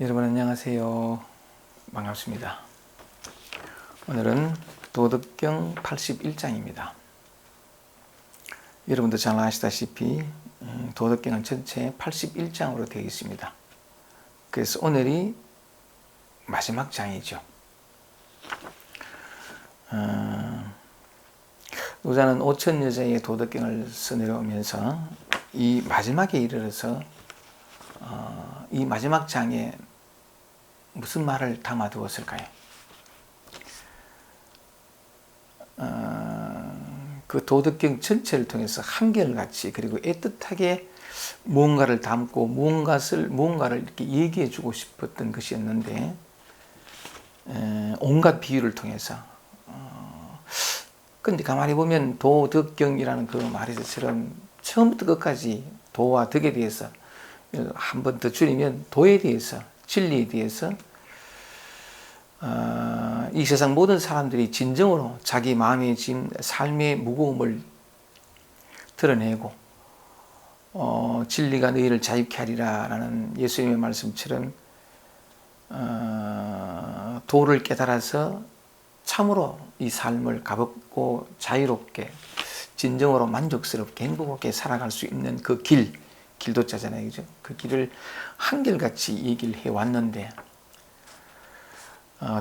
여러분 안녕하세요. 반갑습니다. 오늘은 도덕경 81장입니다. 여러분도 잘 아시다시피 도덕경은 전체 81장으로 되어 있습니다. 그래서 오늘이 마지막 장이죠. 노자는 5천 여자의 도덕경을 써내려오면서 이 마지막에 이르러서 이 마지막 장에 무슨 말을 담아두었을까요? 그 도덕경 전체를 통해서 한결같이 그리고 애틋하게 무언가를 담고 무언가를 이렇게 얘기해 주고 싶었던 것이었는데 온갖 비유를 통해서 근데 가만히 보면 도덕경이라는 그 말에서처럼 처음부터 끝까지 도와 덕에 대해서 한 번 더 줄이면 도에 대해서 진리에 대해서 이 세상 모든 사람들이 진정으로 자기 마음에 짐 삶의 무거움을 드러내고 진리가 너희를 자유케 하리라 라는 예수님의 말씀처럼 도를 깨달아서 참으로 이 삶을 가볍고 자유롭게 진정으로 만족스럽게 행복하게 살아갈 수 있는 그 길도자잖아요. 그죠? 그 길을 한결같이 얘기를 해왔는데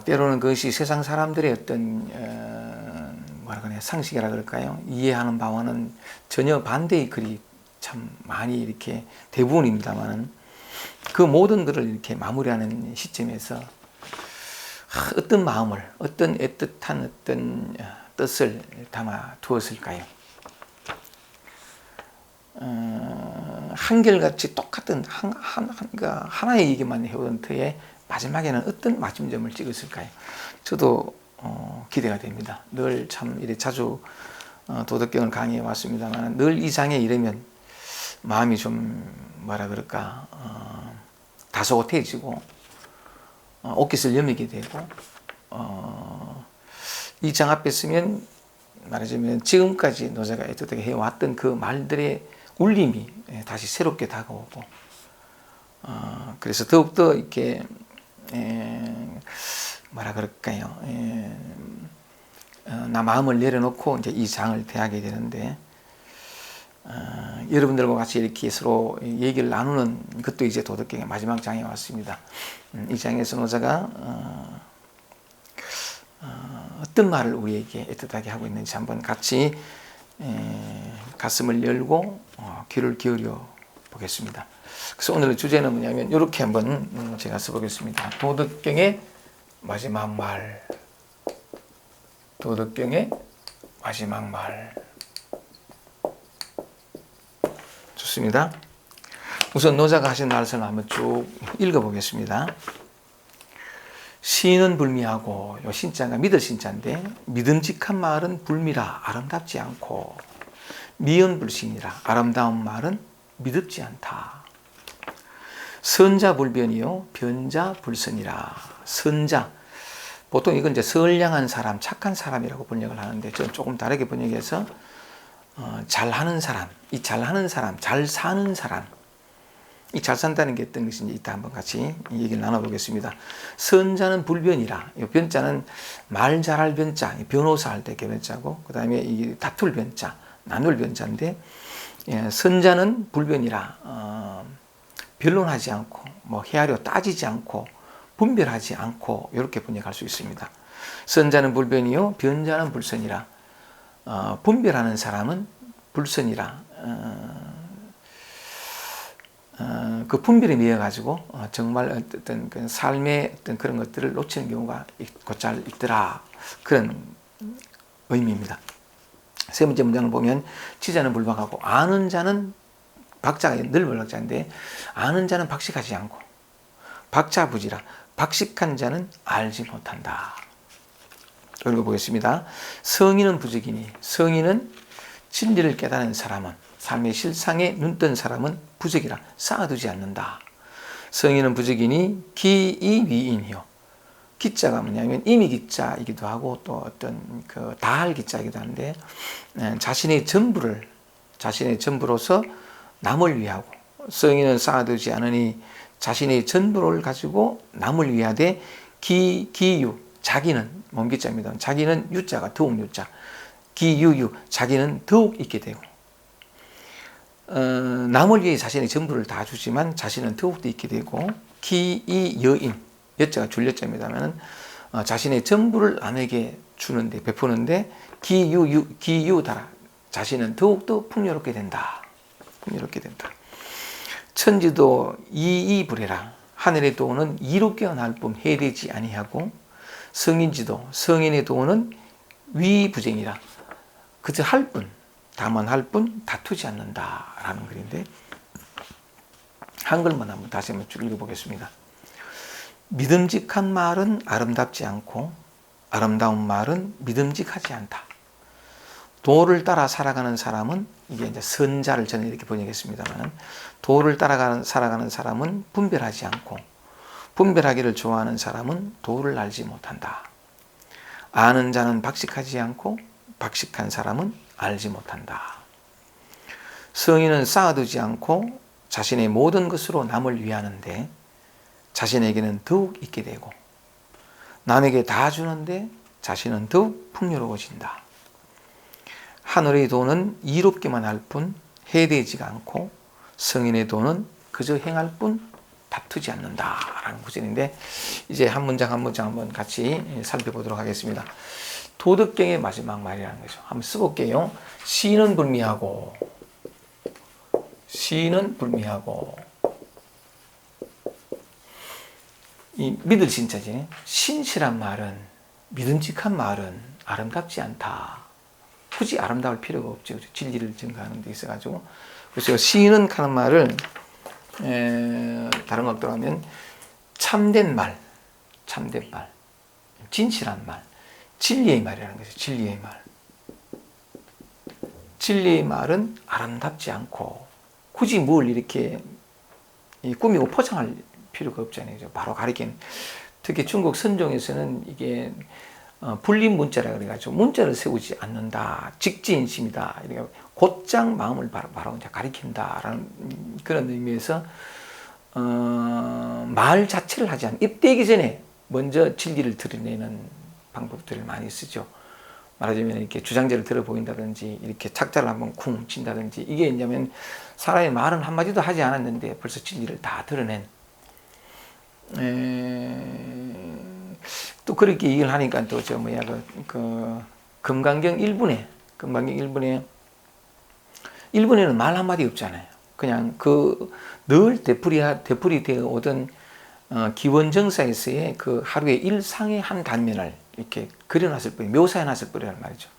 때로는 그것이 세상 사람들의 어떤 상식이라 그럴까요? 이해하는 바와는 전혀 반대의 글이 참 많이 이렇게 대부분입니다만은 그 모든 글을 이렇게 마무리하는 시점에서 어떤 마음을 어떤 애틋한 어떤 뜻을 담아 두었을까요? 한결같이 똑같은 하나의 얘기만 해오던 터에 마지막에는 어떤 마침점을 찍었을까요? 저도 기대가 됩니다. 늘 참 이래 자주 도덕경을 강의해 왔습니다만 늘 이 장에 이르면 마음이 좀 다소곳해지고 옷깃을 여미게 되고 이 장 앞에 쓰면 말하자면 지금까지 노자가 애틋하게 해왔던 그 말들의 울림이 다시 새롭게 다가오고 그래서 더욱더 이렇게 나 마음을 내려놓고 이제 이 장을 대하게 되는데 여러분들과 같이 이렇게 서로 얘기를 나누는 것도 이제 도덕경의 마지막 장에 왔습니다. 이 장에서 노자가 어떤 말을 우리에게 애틋하게 하고 있는지 한번 같이 가슴을 열고 귀를 기울여 보겠습니다. 그래서 오늘의 주제는 뭐냐면 이렇게 한번 제가 써보겠습니다. 도덕경의 마지막 말. 도덕경의 마지막 말. 좋습니다. 우선 노자가 하신 말씀을 한번 쭉 읽어보겠습니다. 시인은 불미하고 요 신자가 믿을 신자인데 믿음직한 말은 불미라 아름답지 않고 미연불신이라 아름다운 말은 믿음지 않다. 선자 불변이요 변자 불선이라. 선자 보통 이건 이제 선량한 사람 착한 사람이라고 번역을 하는데 저는 조금 다르게 번역해서 잘하는 사람 이 잘하는 사람 잘 사는 사람 이 잘 산다는 게 어떤 것인지 이따 한번 같이 얘기를 나눠보겠습니다. 선자는 불변이라. 이 변자는 말 잘할 변자, 변호사 할 때 변자고, 그 다음에 이 다툴 변자, 나눌 변자인데, 선자는 불변이라. 변론하지 않고, 헤아려 따지지 않고, 분별하지 않고, 이렇게 번역할 수 있습니다. 선자는 불변이요, 변자는 불선이라. 분별하는 사람은 불선이라. 그 분별에 의해 가지고 정말 어떤 그 삶의 어떤 그런 것들을 놓치는 경우가 곧잘 있더라 그런 의미입니다. 세 번째 문장을 보면 지자는 불박하고 아는 자는 박자가 늘 박자인데 아는 자는 박식하지 않고 박자부지라 박식한 자는 알지 못한다. 읽어보겠습니다. 성인은 부적이니 성인은 진리를 깨달은 사람은 삶의 실상에 눈뜬 사람은 부적이라 쌓아두지 않는다. 성인은 부적이니 기이 위인이요. 기자가 뭐냐면 이미 기자이기도 하고 또 어떤 그 다할 기자이기도 한데 자신의 전부로서 남을 위하고 성인은 쌓아두지 않으니 자신의 전부를 가지고 남을 위하되 기유 자기는 몸기자입니다. 자기는 유자가 더욱 유자. 기유유 자기는 더욱 있게 되고 남을 위해 자신의 전부를 다 주지만 자신은 더욱더 있게 되고 기이여인 여자가 줄여자입니다만 자신의 전부를 남에게 주는데 베푸는데 기유다라 자신은 더욱더 풍요롭게 된다. 풍요롭게 된다. 천지도 이이불해라 하늘의 도는 이롭게 날 뿐 해되지 아니하고 성인지도 성인의 도는 위부쟁이라 그저 할 뿐 다만 할 뿐 다투지 않는다라는 글인데 한글만 한번 다시 한번 쭉 읽어보겠습니다. 믿음직한 말은 아름답지 않고 아름다운 말은 믿음직하지 않다. 도를 따라 살아가는 사람은 이게 이제 선자를 저는 이렇게 번역했습니다만 도를 따라 살아가는 사람은 분별하지 않고 분별하기를 좋아하는 사람은 도를 알지 못한다. 아는 자는 박식하지 않고 박식한 사람은 알지 못한다. 성인은 쌓아두지 않고 자신의 모든 것으로 남을 위하는데 자신에게는 더욱 있게 되고 남에게 다 주는데 자신은 더욱 풍요로워진다. 하늘의 도는 이롭게만 할 뿐 해되지가 않고 성인의 도는 그저 행할 뿐 다투지 않는다라는 구절인데 이제 한 문장 한 문장 한번 같이 살펴보도록 하겠습니다. 도덕경의 마지막 말이라는 거죠. 한번 써볼게요. 시는 불미하고 이 믿을 신자지 신실한 말은 믿음직한 말은 아름답지 않다. 굳이 아름다울 필요가 없죠. 진리를 증거하는 데 있어가지고 그래서 시인은 하는 말을 다른 각도로 하면 참된 말, 진실한 말, 진리의 말이라는 거죠. 진리의 말은 아름답지 않고 굳이 뭘 이렇게 꾸미고 포장할 필요가 없잖아요. 바로 가리키는. 특히 중국 선종에서는 이게 불림 문자라 그래가지고 문자를 세우지 않는다. 직지인심이다. 이렇게 곧장 마음을 바로 가리킨다라는 그런 의미에서 말 자체를 하지 않는 입대기 전에 먼저 진리를 드러내는 방법들을 많이 쓰죠. 말하자면 이렇게 주장제를 들어 보인다든지 이렇게 착자를 한번 쿵 친다든지 이게 뭐냐면 사람의 말은 한마디도 하지 않았는데 벌써 진리를 다 드러낸 또 그렇게 얘기를 하니까 또 저 뭐야 금강경 1분에는 말 한마디 없잖아요. 그냥 늘 되풀이 되어 오던 기원정사에서의 그 하루의 일상의 한 단면을 이렇게 그려놨을 뿐, 묘사해놨을 뿐이란 말이죠.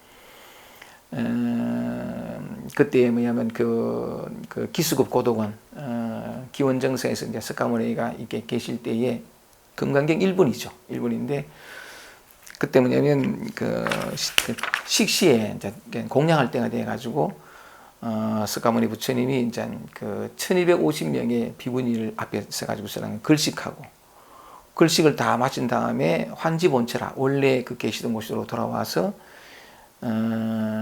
그때 뭐냐면 그 기수급 고독원 기원정사에서 이제 석가모니가 이렇게 계실 때에 금강경 1분이죠. 1분인데 그때 뭐냐면 그 식시에 이제 공양할 때가 돼 가지고 석가모니 부처님이 이제 그 1250명의 비구니를 앞에 서 가지고서는 글식을 다 마친 다음에 환지본체라 원래 그 계시던 곳으로 돌아와서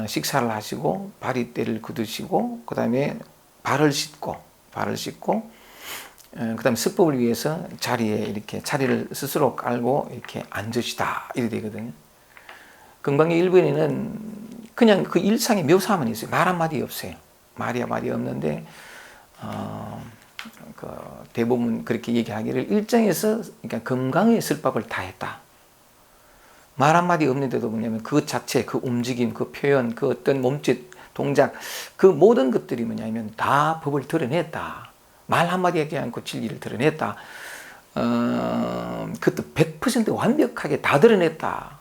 식사를 하시고 바리떼를 굳으시고 그다음에 발을 씻고 그다음에 석법을 위해서 자리를 스스로 깔고 이렇게 앉으시다 이래 되거든요. 금강경 1번에는 그냥 그 일상의 묘사만 있어요. 말 한마디 없어요. 말이 없는데 대부분 그렇게 얘기하기를 일정에서 그러니까 금강의 설법을 다 했다. 말 한마디 없는데도 뭐냐면 그 자체, 그 움직임, 그 표현, 그 어떤 몸짓, 동작 그 모든 것들이 뭐냐면 다 법을 드러냈다. 말 한마디 하지 않고 진리를 드러냈다. 그것도 100% 완벽하게 다 드러냈다.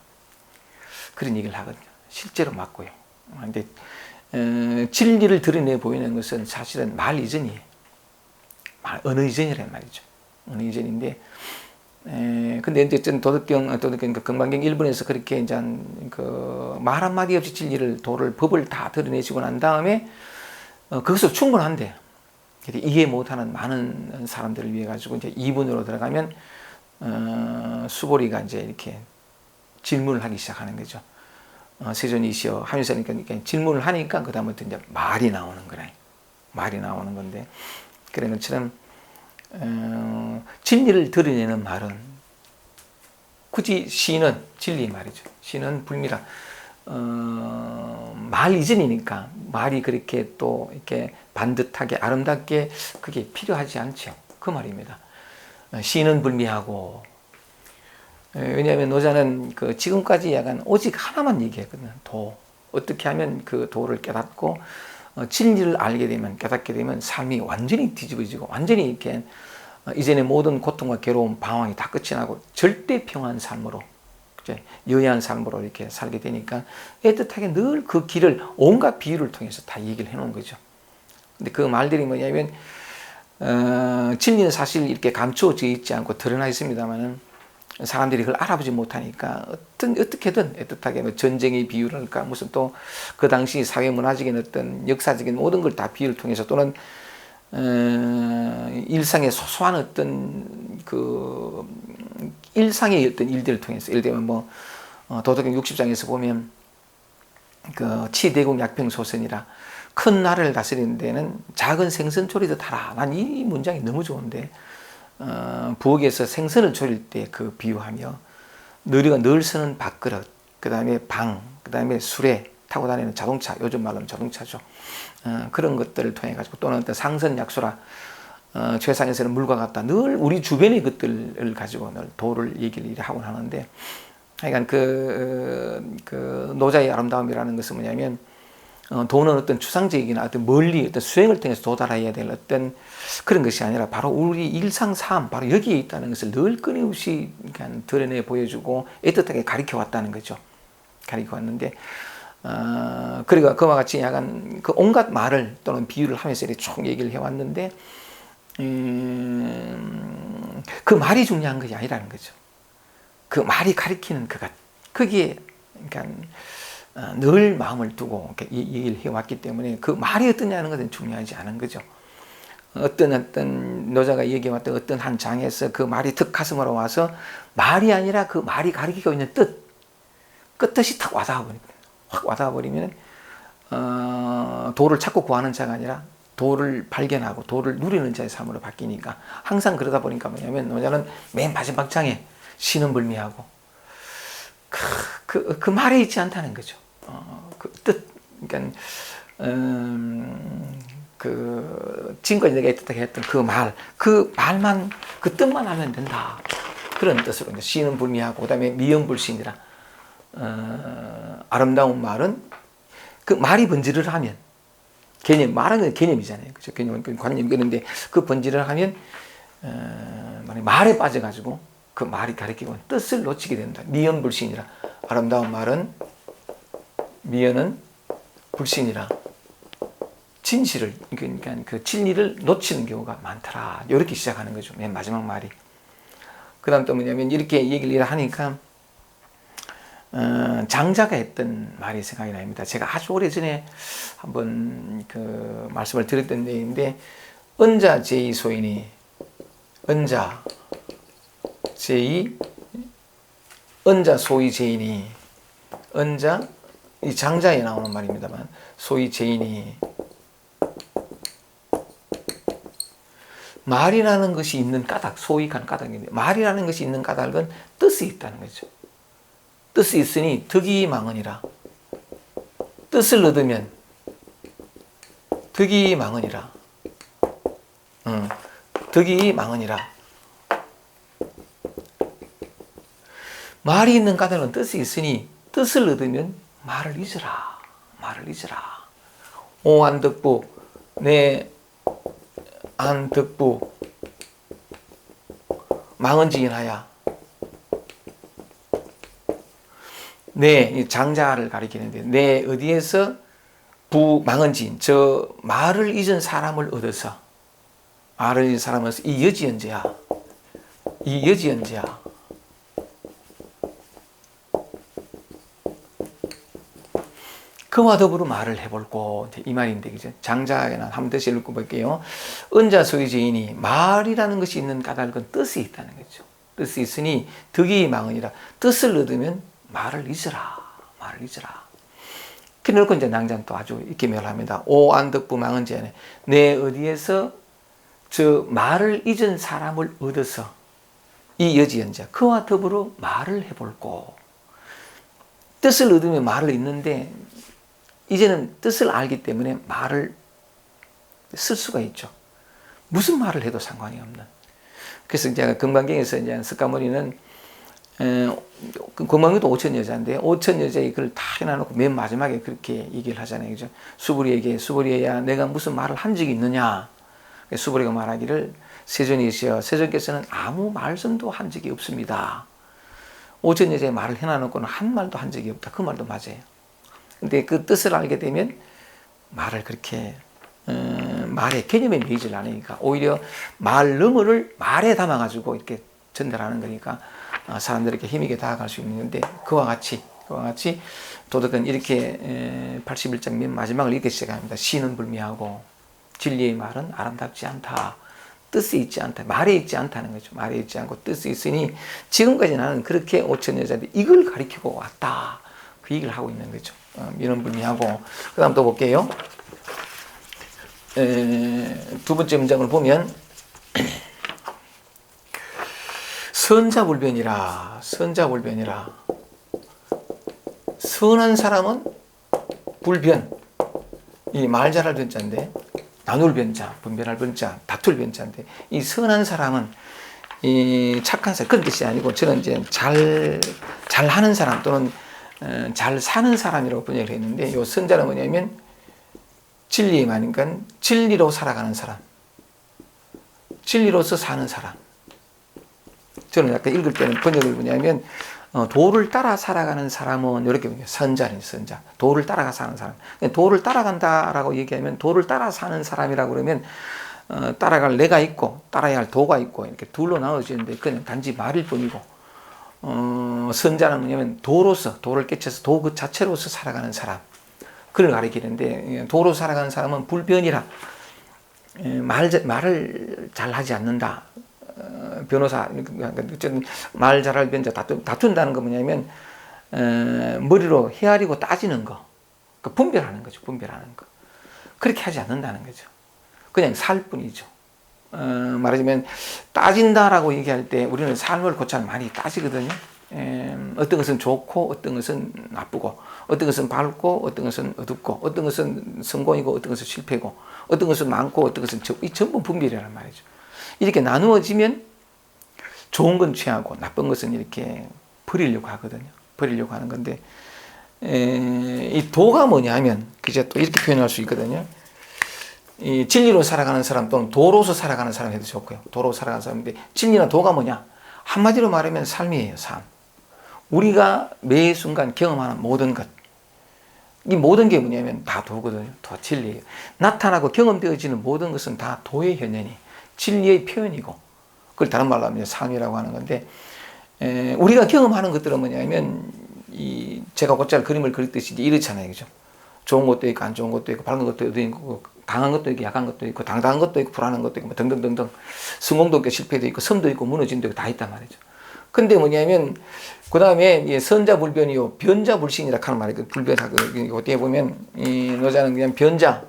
그런 얘기를 하거든요. 실제로 맞고요. 근데 진리를 드러내 보이는 것은 사실은 말 이전이에요. 언어 이전이란 말이죠. 언어 이전인데 근데 이제 도덕경 금강경 1번에서 그렇게 이제 말 한마디 없이 도를 법을 다 드러내시고 난 다음에 그것도 충분한데 이해 못하는 많은 사람들을 위해 가지고 이제 2번으로 들어가면 수보리가 이제 이렇게 질문을 하기 시작하는 거죠. 세존이시여 하면서니까 질문을 하니까 그 다음부터 이제 말이 나오는 거래. 말이 나오는 건데 그런 것처럼 진리를 드러내는 말은 굳이 시는 진리 말이죠. 시는 불미라. 말 이전이니까 말이 그렇게 또 이렇게 반듯하게 아름답게 그게 필요하지 않죠. 그 말입니다. 시는 불미하고. 왜냐하면 노자는 그 지금까지 약간 오직 하나만 얘기했거든요. 도. 어떻게 하면 그 도를 깨닫고 진리를 알게 되면, 깨닫게 되면 삶이 완전히 뒤집어지고 완전히 이렇게 이전의 모든 고통과 괴로움, 방황이 다 끝이 나고 절대 평안한 삶으로, 여야한 삶으로 이렇게 살게 되니까 애틋하게 늘 그 길을 온갖 비유를 통해서 다 얘기를 해놓은 거죠. 근데 그 말들이 뭐냐면 진리는 사실 이렇게 감추어져 있지 않고 드러나 있습니다만은 사람들이 그걸 알아보지 못하니까 어떻게든 애틋하게 뭐 전쟁의 비유랄까 무슨 또 그 당시 사회 문화적인 어떤 역사적인 모든 걸 다 비유를 통해서 또는 일상의 소소한 어떤 그 일상의 어떤 일들을 통해서 예를 들면 뭐 도덕경 60장에서 보면 그 치대국 약평소선이라 큰 나라를 다스리는 데는 작은 생선 조리듯 하라. 난 이 문장이 너무 좋은데 부엌에서 생선을 조릴 때 그 비유하며 너리가 늘 쓰는 밥그릇, 그 다음에 방, 그 다음에 수레, 타고 다니는 자동차, 요즘 말로는 자동차죠. 그런 것들을 통해 가지고 또는 어떤 상선약소라 최상에서는 물과 같다. 늘 우리 주변의 것들을 가지고 늘 도를 얘기를 하곤 하는데, 하여간 그 노자의 아름다움이라는 것은 뭐냐면 도는 어떤 추상적이나 어떤 멀리 어떤 수행을 통해서 도달해야 될 어떤 그런 것이 아니라 바로 우리 일상 삶, 바로 여기에 있다는 것을 늘 끊임없이 드러내 보여주고 애틋하게 가르쳐 왔다는 거죠. 가르쳐 왔는데, 그리고 그와 같이 약간 그 온갖 말을 또는 비유를 하면서 이렇게 쭉 얘기를 해왔는데, 그 말이 중요한 것이 아니라는 거죠. 그 말이 가리키는 거기에 그러니까 늘 마음을 두고 얘기를 해왔기 때문에 그 말이 어떠냐는 것은 중요하지 않은 거죠. 어떤 노자가 얘기해왔던 어떤 한 장에서 그 말이 턱 가슴으로 와서 말이 아니라 그 말이 가리키고 있는 뜻, 그 뜻이 탁 확 와닿아 버리면 도를 찾고 구하는 자가 아니라 도를 발견하고 도를 누리는 자의 삶으로 바뀌니까 항상 그러다 보니까 뭐냐면 노자는 맨 마지막 장에 시는 불미하고 그 말에 있지 않다는 거죠. 그 뜻, 그러니까 그 지금까지 내가 애틋하게 했던 그 말만 그 뜻만 하면 된다. 그런 뜻으로 이제 시는 불미하고 그다음에 미연불신이라 아름다운 말은 그 말이 번지를 하면 말은 개념이잖아요. 그죠? 개념은 관념이 그런데 그 번지를 하면 말에 빠져가지고 그 말이 가리키고 뜻을 놓치게 된다. 미연불신이라 아름다운 말은 미연은 불신이라 진실을 그러니까 그 진리를 놓치는 경우가 많더라. 이렇게 시작하는 거죠. 맨 마지막 말이. 그다음 또 뭐냐면 이렇게 얘기를 하니까 장자가 했던 말이 생각이 납니다. 제가 아주 오래전에 한번 그 말씀을 드렸던 내용인데 은자 제이 소인이 은자 제이 은자 소이 제인이 은자 이 장자에 나오는 말입니다만 소이 제인이 말이라는 것이 있는 까닭, 소익한 까닭인데 말이라는 것이 있는 까닭은 뜻이 있다는 거죠. 뜻이 있으니 덕이 망언이라. 뜻을 얻으면 덕이 망언이라. 덕이 망언이라. 말이 있는 까닭은 뜻이 있으니 뜻을 얻으면 말을 잊으라. 말을 잊으라. 오 안덕부 내 안덕부 망언지인하야. 내 장자를 가리키는데 내 어디에서 망언지인 저 말을 잊은 사람을 얻어서 말을 잊은 사람을 얻어서 이 여지연제야. 이 여지연제야. 그와 더불어 말을 해볼고 이 말인데 그죠? 장자에는 한 번 다시 읽어볼게요. 은자 소유제인이 말이라는 것이 있는 까닭은 뜻이 있다는 거죠. 뜻이 있으니 덕이 망언이라. 뜻을 얻으면 말을 잊으라. 말을 잊으라. 그래놓고 이제 낭자는 또 아주 있게 묘합니다. 오 안덕부 망언제네. 내 어디에서 저 말을 잊은 사람을 얻어서 이 여지연자 그와 더불어 말을 해볼고 뜻을 얻으면 말을 잊는데 이제는 뜻을 알기 때문에 말을 쓸 수가 있죠. 무슨 말을 해도 상관이 없는. 그래서 이제 금강경에서 이제 석가모니는 금강경도 5천 여자인데 5천 여자의 글을 다 해놔놓고 맨 마지막에 그렇게 얘기를 하잖아요. 그죠? 수부리에게 수부리야 내가 무슨 말을 한 적이 있느냐. 수부리가 말하기를 세존이시여 세존께서는 아무 말씀도 한 적이 없습니다. 5천 여자의 말을 해놔놓고는 한 말도 한 적이 없다. 그 말도 맞아요. 근데 그 뜻을 알게 되면 말을 그렇게 말의 개념에 매이질 않으니까 오히려 말 너머를 말에 담아가지고 이렇게 전달하는 거니까 사람들에게 힘있게 다가갈 수 있는데 그와 같이 도덕은 이렇게 81장 맨 마지막을 이렇게 시작합니다. 시는 불미하고 진리의 말은 아름답지 않다. 뜻이 있지 않다. 말에 있지 않다는 거죠. 말에 있지 않고 뜻이 있으니 지금까지 나는 그렇게 5천 여자인데 이걸 가리키고 왔다. 그 얘기를 하고 있는 거죠. 민원불미하고 그 다음 또 볼게요. 두 번째 문장을 보면 선자불변이라 선한 사람은 불변 이 말 잘할 변자인데 나눌 변자, 분별할 변자, 다툴 변자인데 이 선한 사람은 이 착한 사람 그런 뜻이 아니고 저는 이제 잘하는 사람 또는 잘 사는 사람이라고 번역을 했는데 이 선자는 뭐냐면 진리에 많으니까 진리로 살아가는 사람, 진리로서 사는 사람. 저는 약간 읽을 때는 번역을 뭐냐면 도를 따라 살아가는 사람은 이렇게 선자는 선자. 도를 따라가 사는 사람. 도를 따라간다라고 얘기하면 도를 따라 사는 사람이라고 그러면 따라갈 내가 있고 따라야 할 도가 있고 이렇게 둘로 나눠지는데 그냥 단지 말일 뿐이고 선자는 뭐냐면 도로서 도를 깨쳐서 도 그 자체로서 살아가는 사람. 그걸 가리키는데 도로 살아가는 사람은 불변이라 말을 잘 하지 않는다. 변호사 말 잘할 변자 다툰다는 거 뭐냐면 머리로 헤아리고 따지는 거 그러니까 분별하는 거죠. 분별하는 거 그렇게 하지 않는다는 거죠. 그냥 살 뿐이죠. 말하자면 따진다라고 얘기할 때 우리는 삶을 고찰 많이 따지거든요. 어떤 것은 좋고 어떤 것은 나쁘고 어떤 것은 밝고 어떤 것은 어둡고 어떤 것은 성공이고 어떤 것은 실패고 어떤 것은 많고 어떤 것은 이 전부 분별이란 말이죠. 이렇게 나누어지면 좋은 건 취하고 나쁜 것은 이렇게 버리려고 하거든요. 버리려고 하는 건데 이 도가 뭐냐면 그제 또 이렇게 표현할 수 있거든요. 이 진리로 살아가는 사람 또는 도로서 살아가는 사람 해도 좋고요. 도로 살아가는 사람인데 진리나 도가 뭐냐? 한마디로 말하면 삶이에요. 삶. 우리가 매 순간 경험하는 모든 것. 이 모든 게 뭐냐면 다 도거든요. 도 진리예요. 나타나고 경험되어지는 모든 것은 다 도의 현현이 진리의 표현이고 그걸 다른 말로 하면 삶이라고 하는 건데 우리가 경험하는 것들은 뭐냐면 이 제가 곧잘 그림을 그렸듯이 이렇잖아요. 그죠? 좋은 것도 있고 안 좋은 것도 있고 밝은 것도 있고 강한 것도 있고 약한 것도 있고 당당한 것도 있고 불안한 것도 있고 뭐 등등등등 성공도 있고 실패도 있고 섬도 있고 무너짐도 있고 다 있단 말이죠. 근데 뭐냐면 그 다음에 선자불변이요 변자불신이라 하는 말이 그 불변하고 어떻게 보면 이 노자는 그냥 변자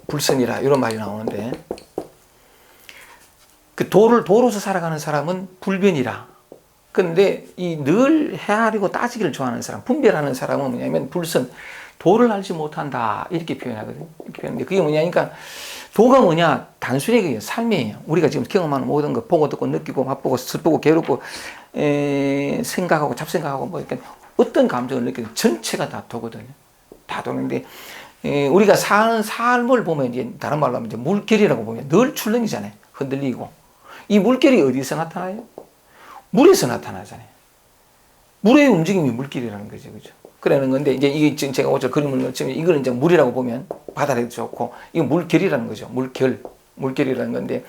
불선이라 이런 말이 나오는데 그 도로서 살아가는 사람은 불변이라. 근데 이 늘 헤아리고 따지기를 좋아하는 사람, 분별하는 사람은 뭐냐면 불선, 도를 알지 못한다 이렇게 표현하거든요. 이렇게 표현하는데 그게 뭐냐니까 도가 뭐냐 단순히 그게 삶이에요. 우리가 지금 경험하는 모든 거 보고 듣고 느끼고 맛보고 슬프고 괴롭고 생각하고 잡생각하고 뭐 이렇게 어떤 감정을 느끼는 전체가 다 도거든요. 다 도는데 우리가 사는 삶을 보면 이제 다른 말로 하면 이제 물결이라고 보면 늘 출렁이잖아요. 흔들리고 이 물결이 어디서 나타나요? 물에서 나타나잖아요. 물의 움직임이 물길이라는 거죠, 그죠? 그러는 건데 이제 이게 지금 제가 어제 그림을 넣었지만 이거는 이제 물이라고 보면 바다에도 좋고 이건 물결이라는 거죠. 물결이라는 건데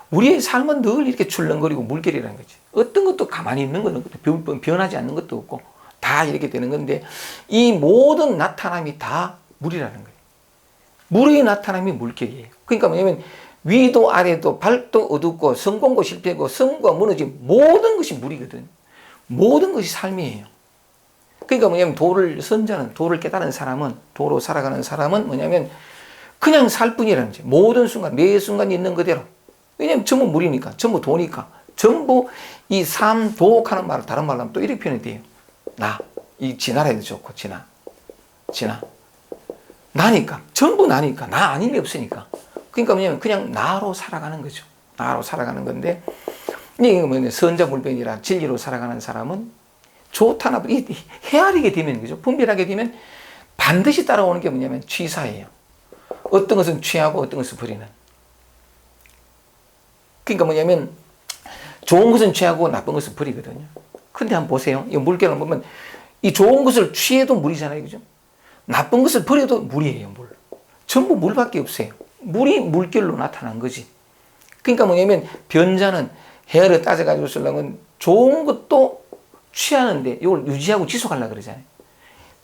우리의 삶은 늘 이렇게 출렁거리고 물결이라는 거지. 어떤 것도 가만히 있는 건 없고 변하지 않는 것도 없고 다 이렇게 되는 건데 이 모든 나타남이 다 물이라는 거예요. 물의 나타남이 물결이에요. 그러니까 뭐냐면 위도 아래도 밝도 어둡고 성공고 실패고 성과 무너짐 모든 것이 물이거든. 모든 것이 삶이에요. 그러니까 뭐냐면 선자는 도를 깨달은 사람은 도로 살아가는 사람은 뭐냐면 그냥 살 뿐이라는 거지. 모든 순간 매 순간 있는 그대로. 왜냐면 전부 물이니까 전부 도니까 전부 이 삶 도옥하는 말을 다른 말로 하면 또 이렇게 표현이 돼요. 이 진화라 해도 좋고 진화 나니까 전부 나니까 나 아닌 게 없으니까. 그러니까 뭐냐면 그냥 나로 살아가는 거죠. 나로 살아가는 건데 이게 뭐냐 선자불변이라 진리로 살아가는 사람은 좋다나 헤아리게 되면 그죠 분별하게 되면 반드시 따라오는 게 뭐냐면 취사예요. 어떤 것은 취하고 어떤 것은 버리는. 그러니까 뭐냐면 좋은 것은 취하고 나쁜 것은 버리거든요. 근데 한번 보세요. 이 물결을 보면 이 좋은 것을 취해도 물이잖아요. 그죠? 나쁜 것을 버려도 물이에요. 물. 전부 물밖에 없어요. 물이 물결로 나타난 거지. 그러니까 뭐냐면 변자는 헤아려 따져가지고 쓰려면 좋은 것도 취하는데 이걸 유지하고 지속하려고 그러잖아요.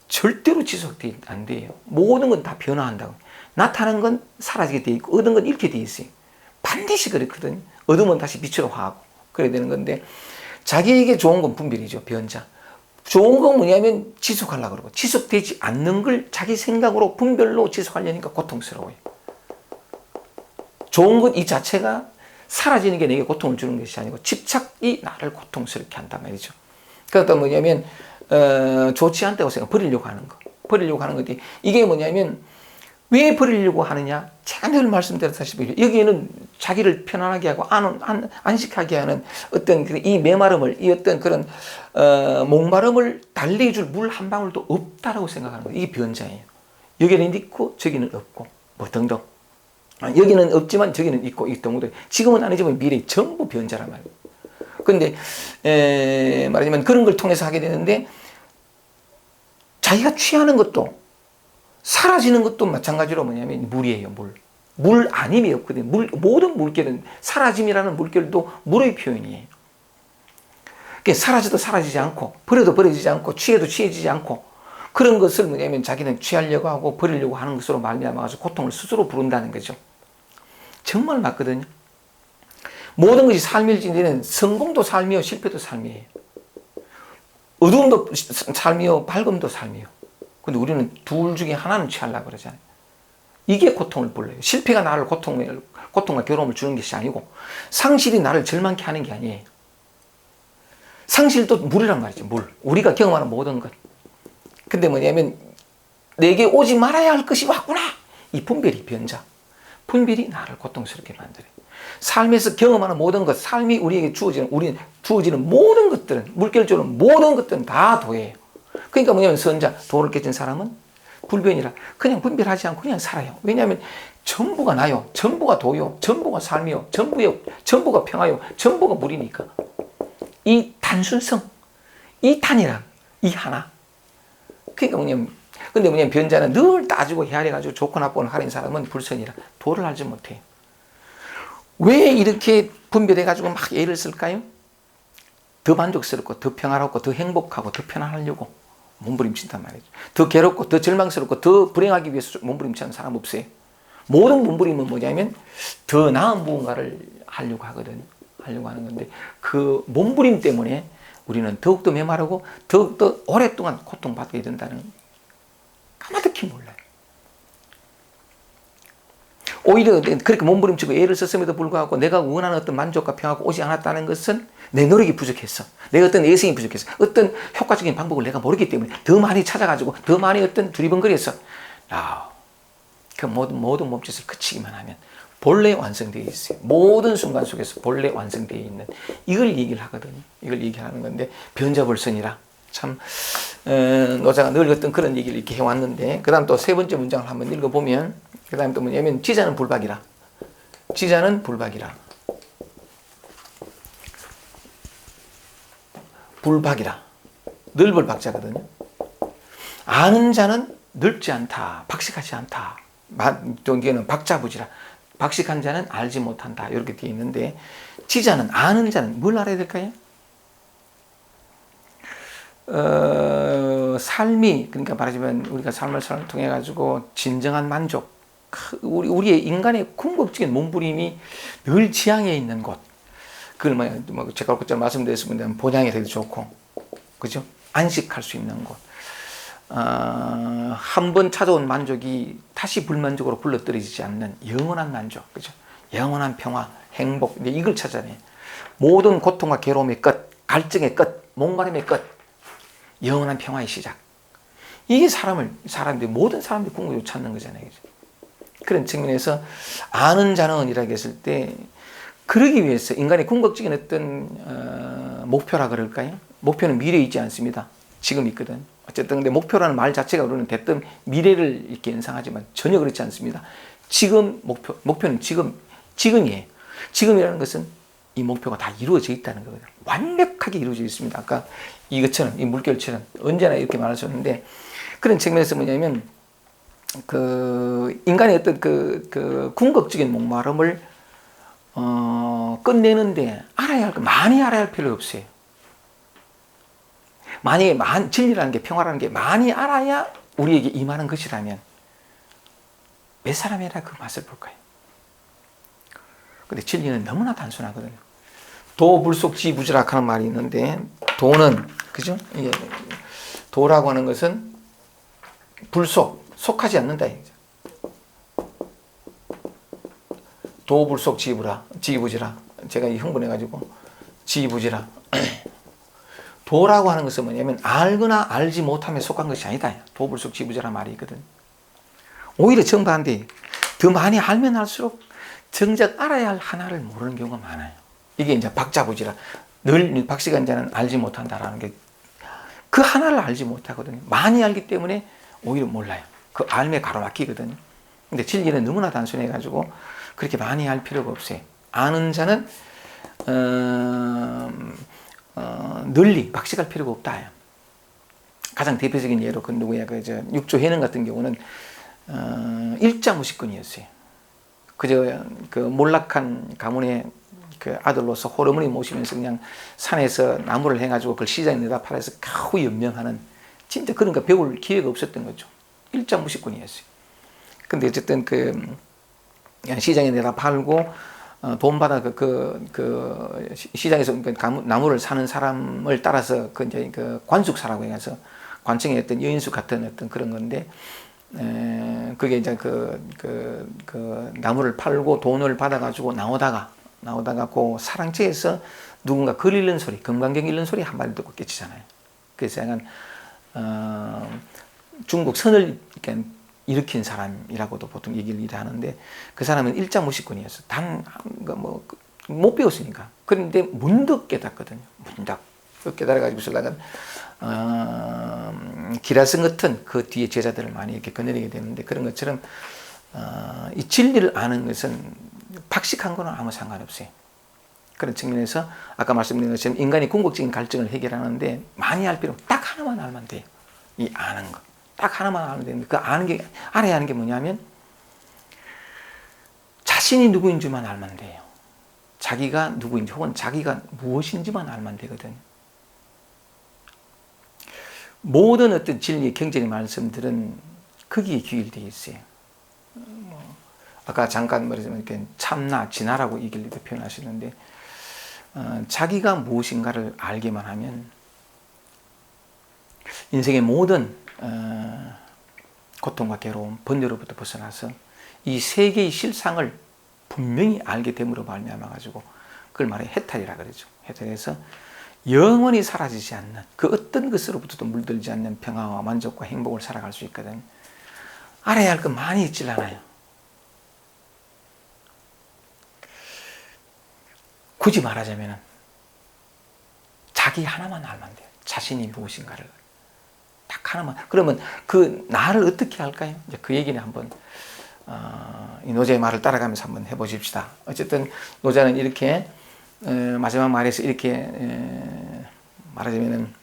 절대로 지속이 안 돼요. 모든 건 다 변화한다고. 나타나는 건 사라지게 돼 있고 얻은 건 잃게 돼 있어요. 반드시 그렇거든요. 얻으면 다시 빛으로 화하고 그래야 되는 건데 자기에게 좋은 건 분별이죠. 변자. 좋은 건 뭐냐면 지속하려고 그러고 지속되지 않는 걸 자기 생각으로 분별로 지속하려니까 고통스러워요. 좋은 것 이 자체가 사라지는 게 내게 고통을 주는 것이 아니고 집착이 나를 고통스럽게 한단 말이죠. 그러니까 뭐냐면 좋지 않다고 생각 버리려고 하는 거. 버리려고 하는 건데 이게 뭐냐면 왜 버리려고 하느냐? 제가 늘 말씀드렸다시피 여기에는 자기를 편안하게 하고 안식하게 하는 어떤 이 메마름을 이 어떤 그런 목마름을 달래줄 물 한 방울도 없다라고 생각하는 거예요. 이게 변자예요. 여기는 있고 저기는 없고 뭐 등등. 여기는 없지만 저기는 있고 이 등등. 지금은 아니지만 미래 전부 변자란 말이에요. 그런데 말하자면 그런 걸 통해서 하게 되는데 자기가 취하는 것도 사라지는 것도 마찬가지로 뭐냐면 물이에요. 물 아님이 없거든요. 모든 물결은 사라짐이라는 물결도 물의 표현이에요. 그러니까 사라져도 사라지지 않고 버려도 버려지지 않고 취해도 취해지지 않고 그런 것을 뭐냐면 자기는 취하려고 하고 버리려고 하는 것으로 말미암아서 고통을 스스로 부른다는 거죠. 정말 맞거든요. 모든 것이 삶일지는 성공도 삶이요 실패도 삶이에요. 어두움도 삶이요 밝음도 삶이요. 근데 우리는 둘 중에 하나는 취하려고 그러잖아요. 이게 고통을 불러요. 실패가 나를 고통과 괴로움을 주는 것이 아니고 상실이 나를 절망케 하는 게 아니에요. 상실도 물이란 말이죠. 물. 우리가 경험하는 모든 것. 근데 뭐냐면 내게 오지 말아야 할 것이 왔구나. 이 분별이 변자. 분별이 나를 고통스럽게 만들어요. 삶에서 경험하는 모든 것, 삶이 우리에게 주어지는 모든 것들은 물결적으로 모든 것들은 다 도예요. 그러니까 뭐냐면 선자, 도를 깨진 사람은 불변이라 그냥 분별하지 않고 그냥 살아요. 왜냐하면 전부가 나요. 전부가 도요. 전부가 삶이요. 전부가 평화요. 전부가 물이니까. 이 단순성, 이 단이란, 이 하나. 그러니까 근데 변자는 늘 따지고 헤아려가지고 좋고 나쁘고 하는 사람은 불선이라 도를 알지 못해요. 왜 이렇게 분별해가지고 막 애를 쓸까요? 더 만족스럽고, 더 평화롭고, 더 행복하고, 더 편안하려고 몸부림친단 말이죠. 더 괴롭고, 더 절망스럽고, 더 불행하기 위해서 몸부림치는 사람 없어요. 모든 몸부림은 뭐냐면 더 나은 무언가를 하려고 하거든요. 하려고 하는 건데 그 몸부림 때문에 우리는 더욱더 메마르고 더욱더 오랫동안 고통받게 된다는 까마득히 몰라요. 오히려 그렇게 몸부림치고 애를 썼음에도 불구하고 내가 원하는 어떤 만족과 평화가 오지 않았다는 것은 내 노력이 부족했어. 내가 어떤 예성이 부족했어. 어떤 효과적인 방법을 내가 모르기 때문에 더 많이 찾아가지고 더 많이 어떤 두리번거렸어. 그 모든 몸짓을 그치기만 하면 본래 완성되어 있어요. 모든 순간 속에서 본래 완성되어 있는 이걸 얘기를 하거든요. 이걸 얘기하는 건데 변자불선이라 참 노자가 늘 어떤 그런 얘기를 이렇게 해왔는데 그 다음 또 세 번째 문장을 한번 읽어보면 그 다음 또 뭐냐면 지자는 불박이라. 지자는 불박이라. 불박이라. 넓을 박자거든요. 아는 자는 넓지 않다. 박식하지 않다. 이게는 박자부지라. 박식한 자는 알지 못한다. 이렇게 되어 있는데 지자는 아는 자는 뭘 알아야 될까요? 삶이 그러니까 말하자면 우리가 삶을 통해 가지고 진정한 만족 우리의 인간의 궁극적인 몸부림이 늘 지향해 있는 곳 그걸 제가 그때 말씀드렸습니다. 본향이 되게 좋고 그죠? 안식할 수 있는 곳 한 번 찾아온 만족이 다시 불만족으로 굴러떨어지지 않는 영원한 만족, 그죠? 영원한 평화, 행복, 이걸 찾아내. 모든 고통과 괴로움의 끝, 갈증의 끝, 목마름의 끝, 영원한 평화의 시작. 이게 사람들이, 모든 사람들이 궁극적으로 찾는 거잖아요, 그죠? 그런 측면에서 아는 자는이라고 했을 때, 그러기 위해서 인간의 궁극적인 어떤 목표라 그럴까요? 목표는 미래에 있지 않습니다. 지금 있거든. 어쨌든 근데 목표라는 말 자체가 우리는 대뜸 미래를 이렇게 연상하지만 전혀 그렇지 않습니다. 지금 목표는 지금이에요. 지금이라는 것은 이 목표가 다 이루어져 있다는 거거든요. 완벽하게 이루어져 있습니다. 아까 이것처럼, 이 물결처럼 언제나 이렇게 말하셨는데, 그런 측면에서 뭐냐면, 인간의 어떤 궁극적인 목마름을, 끝내는데 많이 알아야 할 필요 없어요. 만약에 진리라는 게, 평화라는 게 많이 알아야 우리에게 임하는 것이라면 몇 사람이라 그 맛을 볼까요? 근데 진리는 너무나 단순하거든요. 도불속지부지락 하는 말이 있는데, 도는, 그죠? 이게 도라고 하는 것은 속하지 않는다. 도불속지부지라. 제가 흥분해가지고 지부지라. 도라고 하는 것은 뭐냐면 알거나 알지 못함에 속한 것이 아니다. 도불속지부지라 말이 있거든. 오히려 정반대. 더 많이 알면 알수록 정작 알아야 할 하나를 모르는 경우가 많아요. 이게 이제 박자부지라. 늘 박시간자는 알지 못한다라는 게, 그 하나를 알지 못하거든요. 많이 알기 때문에 오히려 몰라요. 그 알매 가로막히거든요. 근데 진리는 너무나 단순해가지고 그렇게 많이 알 필요가 없어요. 아는 자는 널리 박식할 필요가 없다. 가장 대표적인 예로 그 누구야, 육조 해능 같은 경우는 일자무식꾼이었어요. 그저 그 몰락한 가문의 그 아들로서 호르몬이 모시면서 그냥 산에서 나무를 해가지고 그걸 시장에 내다 팔아서 겨우 연명하는, 진짜 그런 거 배울 기회가 없었던 거죠. 일자무식꾼이었어요. 근데 어쨌든 시장에 내다 팔고 돈 받아 시장에서 나무를 사는 사람을 따라서 이제 관숙사라고 해서 관청의 어떤 여인숙 같은 어떤 그런 건데, 그게 이제 나무를 팔고 돈을 받아가지고 나오다가 그 사랑채에서 누군가 글 읽는 소리, 금강경 읽는 소리 한 마디 듣고 깨치잖아요. 그래서 약간 중국 선을 이렇게 일으킨 사람이라고도 보통 얘기를 하는데, 그 사람은 일자무식꾼이었어. 못 배웠으니까. 그런데 문득 깨닫거든요. 문득 깨달아가지고서 기라성 같은 그 뒤에 제자들을 많이 이렇게 거느리게 되는데, 그런 것처럼 이 진리를 아는 것은 박식한 거는 아무 상관없어요. 그런 측면에서 아까 말씀드린 것처럼 인간이 궁극적인 갈증을 해결하는데 많이 알 필요 없고 딱 하나만 알면 돼요. 이 아는 거. 딱 하나만 알면 되는데, 알아야 하는 게 뭐냐면 자신이 누구인지만 알면 돼요. 자기가 누구인지 혹은 자기가 무엇인지만 알면 되거든요. 모든 어떤 진리, 경전의 말씀들은 거기에 기일되어 있어요. 아까 잠깐 말했지만 참나, 진화라고 얘기를 표현하시는데, 자기가 무엇인가를 알게만 하면 인생의 모든 고통과 괴로움, 번뇌로부터 벗어나서 이 세계의 실상을 분명히 알게 됨으로 말미암아 가지고 그걸 말해 해탈이라 그러죠. 해탈해서 영원히 사라지지 않는, 그 어떤 것으로부터도 물들지 않는 평화와 만족과 행복을 살아갈 수 있거든. 알아야 할 건 많이 있질 않아요. 굳이 말하자면 자기 하나만 알면 돼요. 자신이 무엇인가를 딱 하나만. 그러면 그 나를 어떻게 할까요? 이제 그 얘기는 한번 이 노자의 말을 따라가면서 한번 해보십시다. 어쨌든 노자는 이렇게 마지막 말에서 이렇게 말하자면은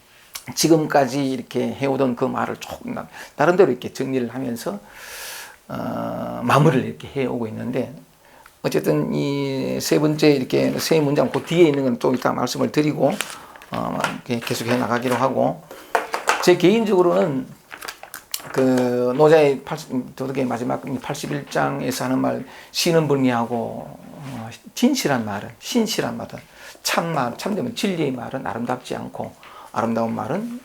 지금까지 이렇게 해오던 그 말을 조금 나름대로 이렇게 정리를 하면서 마무리를 이렇게 해오고 있는데, 어쨌든 이 세 번째 이렇게 세 문장 그 뒤에 있는 건 좀 이따 말씀을 드리고 계속 해 나가기로 하고, 제 개인적으로는 그 노자의 도덕의 마지막 81장에서 하는 말, 신은 불미하고 진실한 말은, 신실한 말은, 참되면 진리의 말은 아름답지 않고 아름다운 말은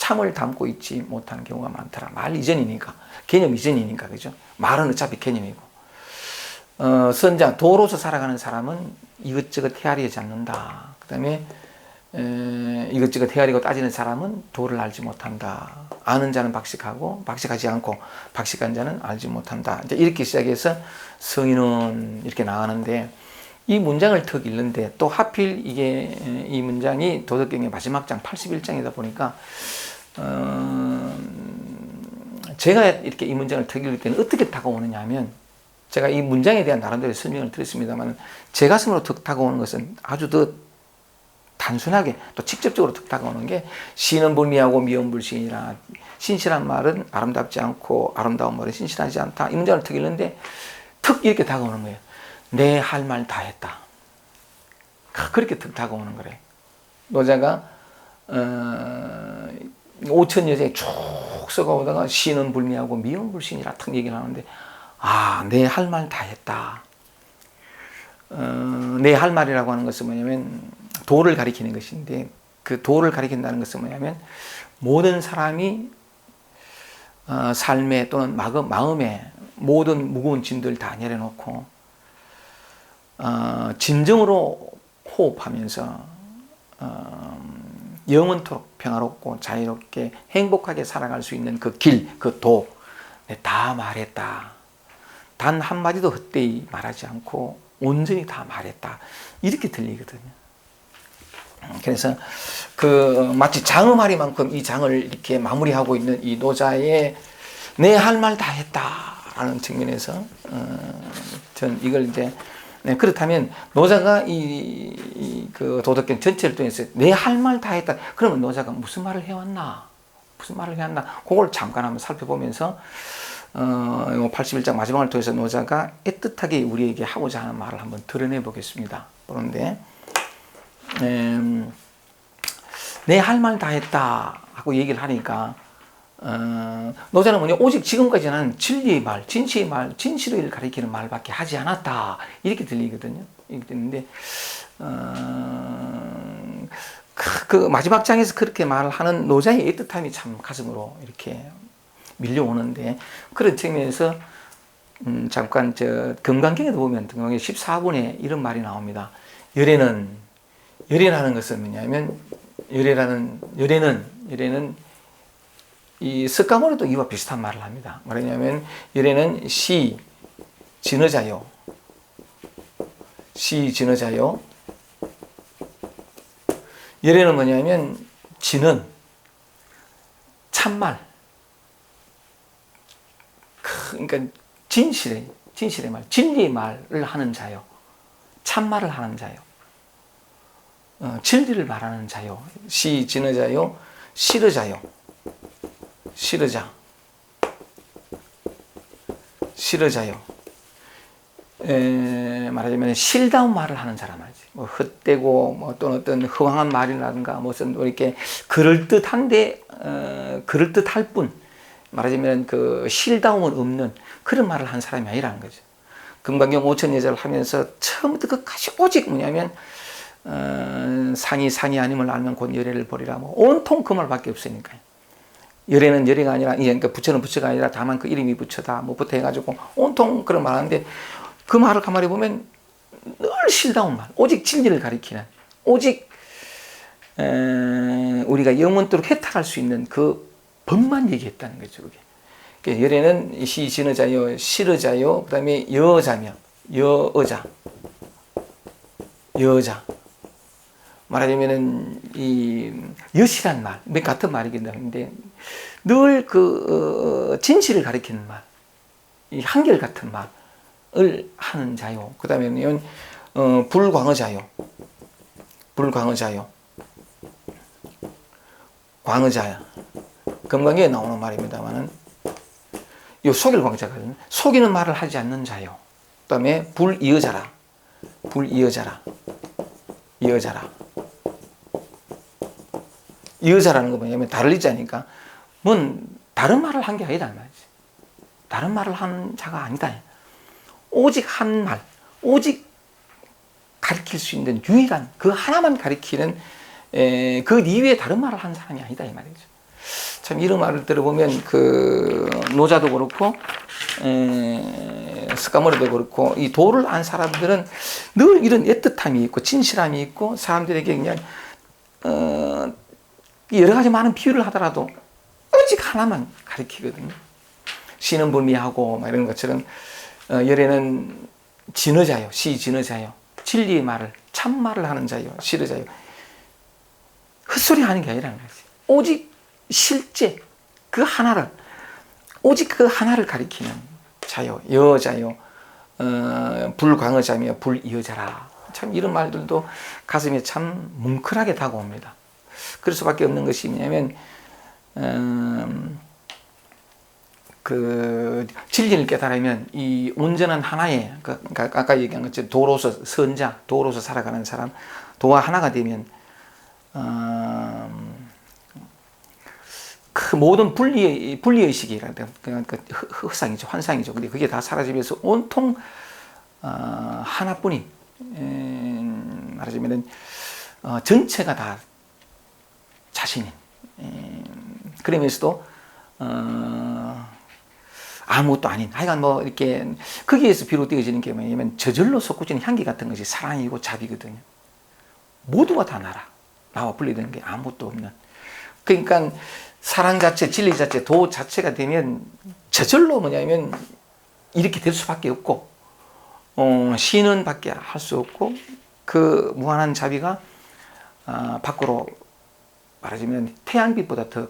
참을 담고 있지 못한 경우가 많더라. 말 이전이니까, 개념 이전이니까, 그죠? 말은 어차피 개념이고. 선장, 도로서 살아가는 사람은 이것저것 헤아리지 않는다. 그 다음에 이것저것 헤아리고 따지는 사람은 도를 알지 못한다. 아는 자는 박식하고 박식하지 않고 박식한 자는 알지 못한다. 이제 이렇게 시작해서 성인은 이렇게 나가는데, 이 문장을 턱 읽는데 또 하필 이게 이 문장이 도덕경의 마지막 장 81장이다 보니까 제가 이렇게 이 문장을 턱 읽을 때는 어떻게 다가오느냐 하면, 제가 이 문장에 대한 나름대로 설명을 드렸습니다만 제 가슴으로 턱 다가오는 것은 아주 더 단순하게 또 직접적으로 턱 다가오는 게, 시는 불미하고 미은 불신이라, 신실한 말은 아름답지 않고 아름다운 말은 신실하지 않다. 이 문장을 턱 읽는데 턱 이렇게 다가오는 거예요. 내 할 말 다 했다. 그렇게 턱 다가오는 거래. 노자가 5천 여생에 쭉 써가오다가 시는 불미하고 미은 불신이라 턱 얘기를 하는데, 내 할 말 다 했다. 내 할 말이라고 하는 것은 뭐냐면 도를 가리키는 것인데, 그 도를 가리킨다는 것은 뭐냐면 모든 사람이 삶에 또는 마음에 모든 무거운 짐들 다 내려놓고 진정으로 호흡하면서 영원토록 평화롭고 자유롭게 행복하게 살아갈 수 있는 그 길, 그 도, 다 말했다. 단 한마디도 헛되이 말하지 않고 온전히 다 말했다. 이렇게 들리거든요. 그래서 마치 장음하리만큼 이 장을 이렇게 마무리하고 있는 이 노자의 내 할 말 다 했다라는 측면에서 전 이걸 이제, 그렇다면 노자가 그 도덕경 전체를 통해서 내 할 말 다 했다. 그러면 노자가 무슨 말을 해왔나? 그걸 잠깐 한번 살펴보면서 81장 마지막을 통해서 노자가 애틋하게 우리에게 하고자 하는 말을 한번 드러내 보겠습니다. 그런데 내 할 말 다 했다 하고 얘기를 하니까 노자는 뭐냐, 오직 지금까지는 진리의 말, 진실의 말, 진실을 가리키는 말밖에 하지 않았다, 이렇게 들리거든요. 이렇게 듣는데 그 마지막 장에서 그렇게 말을 하는 노자의 애틋함이 참 가슴으로 이렇게 밀려오는데, 그런 측면에서 잠깐 금강경에도 보면 금강경 14분에 이런 말이 나옵니다. 열애라는 것은 뭐냐면, 열애는 이 석가모니도 이와 비슷한 말을 합니다. 뭐냐면 열애는 진어자요. 열애는 뭐냐면 진은 참말. 그러니까 진실의 말, 진리의 말을 하는 자요. 참말을 하는 자요. 진리를 말하는 자요. 진어자요. 실어자요. 실어자요. 말하자면 실다운 말을 하는 사람 말이지. 뭐 헛되고 또는 어떤 허황한 말이라든가 무슨 이렇게 그럴듯한데 그럴듯할 뿐, 말하자면 그 실다움은 없는 그런 말을 한 사람이 아니라는 거죠. 금강경 5천여자를 하면서 처음부터 끝까지 오직 뭐냐면 상이 아님을 알면 곧 열애를 보리라, 뭐 온통 그 말밖에 없으니까요. 열애는 열애가 아니라, 그러니까 부처는 부처가 아니라 다만 그 이름이 부처다, 뭐 부터 해가지고 온통 그런 말 하는데, 그 말을 가만히 보면 늘 실다운 말, 오직 진리를 가리키는, 오직 우리가 영원토록 해탈할 수 있는 그 법만 얘기했다는 거죠. 그게. 열애는 진어자요, 실어자요, 그 다음에 여자며, 여자. 말하자면은 이 여실한 말, 같은 말이긴 한데 늘 그 진실을 가리키는 말, 이 한결 같은 말을 하는 자요. 그 다음에는 불광어자요. 광어자야. 금강경에 나오는 말입니다만은 이 속일 광자거든요. 속이는 말을 하지 않는 자요. 그 다음에 불이어자라. 이어자라는 거 뭐냐면 다를 이자니까, 뭔 다른 말을 한 게 아니다 말이지. 다른 말을 한 자가 아니다. 오직 한 말, 오직 가리킬 수 있는 유일한 그 하나만 가리키는 그 이외에 다른 말을 한 사람이 아니다 이 말이죠. 참 이런 말을 들어보면 그 노자도 그렇고 스카모르도 그렇고 이 도를 안 사람들은 늘 이런 애틋함이 있고 진실함이 있고 사람들에게 그냥 여러 가지 많은 비유를 하더라도 오직 하나만 가리키거든요. 시는 불미하고 막 이런 것처럼 열에는 진어자요, 시 진어자요, 진리의 말을 참말을 하는 자요, 실어자요. 헛소리 하는 게 아니라는 거지. 오직 실제 그 하나를 오직 그 하나를 가리키는 자요, 여자요, 불광어자며 불이여자라. 참 이런 말들도 가슴에 참 뭉클하게 다가옵니다. 그럴 수밖에 없는 것이 뭐냐면 그 진리를 깨달으면 이 온전한 하나의 아까 얘기한 것처럼 도로서 선자, 도로서 살아가는 사람, 도와 하나가 되면 그 모든 분리의식이라는 그 허상이죠, 환상이죠. 근데 그게 다 사라지면서 온통 하나뿐인 말하자면 전체가 다 자신인. 그러면서도 아무것도 아닌 하여간 뭐 이렇게 거기에서 비롯되어지는 게 뭐냐면 저절로 솟구치는 향기 같은 것이 사랑이고 자비거든요. 모두가 다 나와 분리되는 게 아무것도 없는. 그러니까 사랑 자체, 진리 자체, 도 자체가 되면 저절로 뭐냐면 이렇게 될 수밖에 없고 신은 밖에 할 수 없고 그 무한한 자비가 밖으로 말하자면 태양빛보다 더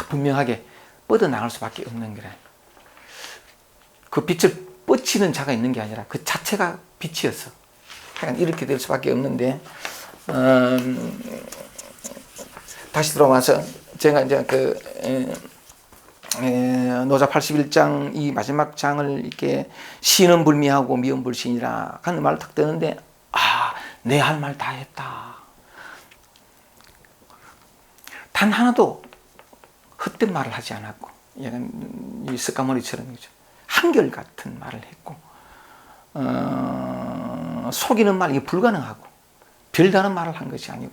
분명하게 뻗어나갈 수밖에 없는 거래. 그 빛을 뻗치는 자가 있는 게 아니라 그 자체가 빛이었어. 그러니까 이렇게 될 수밖에 없는데 다시 들어와서 제가 이제 노자 81장 이 마지막 장을 이렇게 시는 불미하고 미은 불신이라 하는 말을 탁 뜨는데 내 할 말 다 했다. 단 하나도 헛된 말을 하지 않았고, 약간 이 스카모리처럼 한결같은 말을 했고, 속이는 말, 이게 불가능하고, 별다른 말을 한 것이 아니고,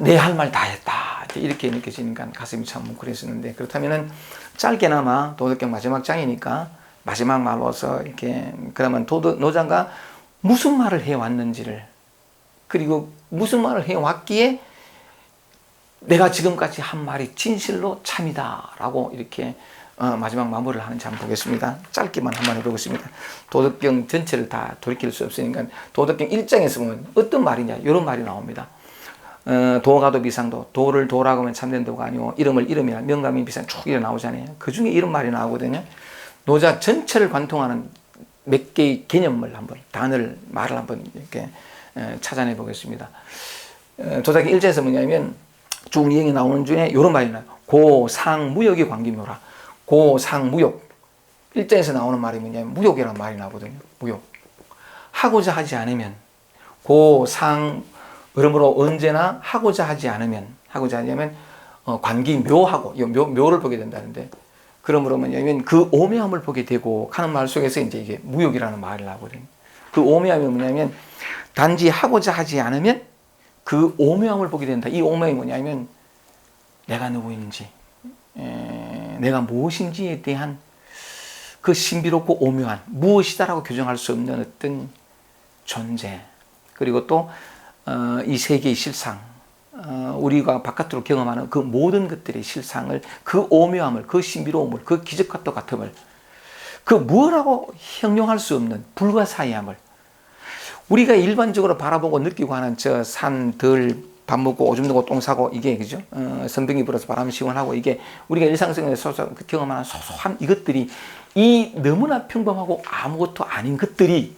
내 할 말 다 했다. 이렇게 느껴지니까 가슴이 참 뭉클했었는데, 그렇다면은 짧게나마 도덕경 마지막 장이니까 마지막 말로서 이렇게, 그러면 노자가 무슨 말을 해왔는지를, 그리고 무슨 말을 해왔기에 내가 지금까지 한 말이 진실로 참이다 라고 이렇게 마지막 마무리를 하는지 한번 보겠습니다. 짧게만 한번 해보겠습니다. 도덕경 전체를 다 돌이킬 수 없으니까 도덕경 1장에서 보면 어떤 말이냐 이런 말이 나옵니다. 도가도 비상도, 도를 도라고 하면 참된 도가 아니고 이름을 이름이나 명감인 비상 쭉 이렇게 나오잖아요. 그 중에 이런 말이 나오거든요. 노자 전체를 관통하는 몇 개의 개념을 한번 단어를 말을 한번 이렇게 찾아내 보겠습니다. 도자기 1장에서 뭐냐면 쭉 이행이 나오는 중에 이런 말이 나요. 고상무역의 관계묘라. 고상무역. 1장에서 나오는 말이 뭐냐면 무역이라는 말이 나거든요. 무역. 하고자 하지 않으면 고상 그러므로 언제나 하고자 하냐면 관계묘하고 묘를 보게 된다는데 그러므로 뭐냐면 그 오묘함을 보게 되고 하는 말 속에서 이제 이게 무역이라는 말이 나거든요. 그 오묘함이 뭐냐면 단지 하고자 하지 않으면 그 오묘함을 보게 된다. 이 오묘함이 뭐냐면 내가 누구인지, 내가 무엇인지에 대한 그 신비롭고 오묘한 무엇이다라고 규정할 수 없는 어떤 존재. 그리고 또 이 세계의 실상, 우리가 바깥으로 경험하는 그 모든 것들의 실상을, 그 오묘함을, 그 신비로움을, 그 기적과 똑같음을, 그 무엇라고 형용할 수 없는 불가사의함을 우리가 일반적으로 바라보고 느끼고 하는 저 산, 들, 밥 먹고 오줌 누고 똥 싸고 이게 그죠? 선풍기 불어서 바람 시원하고 이게 우리가 일상생활에서 경험하는 소소한 이것들이 이 너무나 평범하고 아무것도 아닌 것들이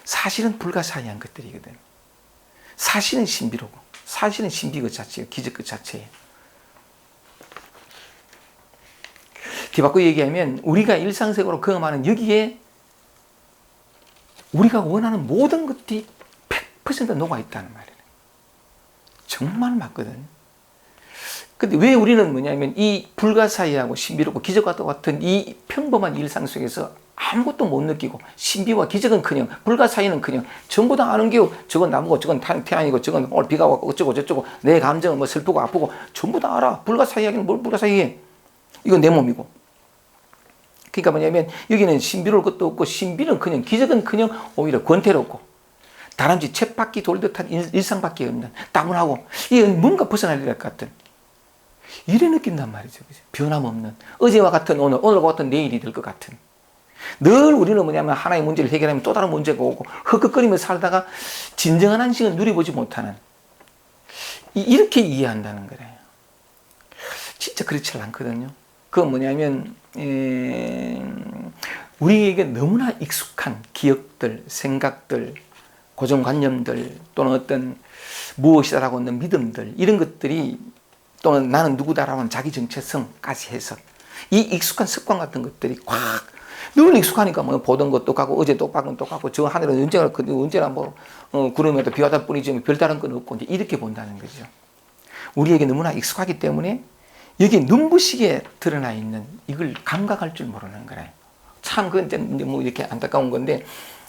사실은 불가사의한 것들이거든. 사실은 신비로고 사실은 신비 그 자체예요. 기적 그 자체예요. 뒤바꿔 얘기하면 우리가 일상생활로 경험하는 여기에 우리가 원하는 모든 것들이 100% 녹아있다는 말이에요. 정말 맞거든. 근데 왜 우리는 뭐냐면 이 불가사의하고 신비롭고 기적과 똑같은 이 평범한 일상 속에서 아무것도 못 느끼고 신비와 기적은커녕 불가사의는커녕 전부 다 아는 게 저건 나무고 저건 태양이고 저건 오늘 비가 왔고 어쩌고 저쩌고 내 감정은 뭐 슬프고 아프고 전부 다 알아. 불가사의하기는 뭘 불가사의해. 이건 내 몸이고. 그러니까 뭐냐면 여기는 신비로울 것도 없고 신비는커녕 기적은커녕 오히려 권태롭고 다람쥐 쳇바퀴 돌듯한 일상밖에 없는 따분하고 이게 뭔가 벗어날 것 같은 이래 느낀단 말이죠. 변함없는 어제와 같은 오늘, 오늘과 같은 내일이 될 것 같은 늘 우리는 뭐냐면 하나의 문제를 해결하면 또 다른 문제가 오고 흑흑거리며 살다가 진정한 안식을 누려보지 못하는 이렇게 이해한다는 거래요. 진짜 그렇지 않거든요. 그건 뭐냐면 우리에게 너무나 익숙한 기억들, 생각들, 고정관념들 또는 어떤 무엇이다라고 하는 믿음들 이런 것들이 또는 나는 누구다라고 하는 자기 정체성까지 해서 이 익숙한 습관 같은 것들이 늘 익숙하니까 뭐 보던 것도 같고 어제 똑같은 똑같고 저 하늘은 언제나 뭐 구름에도 비 왔다 뿐이지 뭐 별다른 건 없고 이제 이렇게 본다는 거죠. 우리에게 너무나 익숙하기 때문에 여기 눈부시게 드러나 있는 이걸 감각할 줄 모르는 거예요. 참 그건 뭐 이렇게 안타까운 건데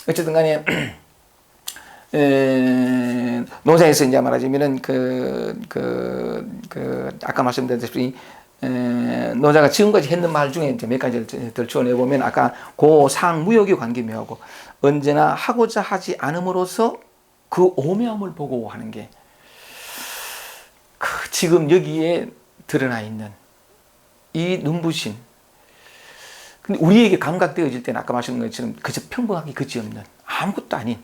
어쨌든 간에 노자에서 이제 말하자면은 아까 말씀드렸듯이 노자가 지금까지 했는 말 중에 이제 몇 가지를 덜추어내 보면 아까 고상무역의 관계 묘하고 언제나 하고자 하지 않음으로써 그 오묘함을 보고 하는 게 지금 여기에 드러나 있는 이 눈부신 근데 우리에게 감각되어질 때는 아까 말씀드린 것처럼 그저 평범하게 그지없는 아무것도 아닌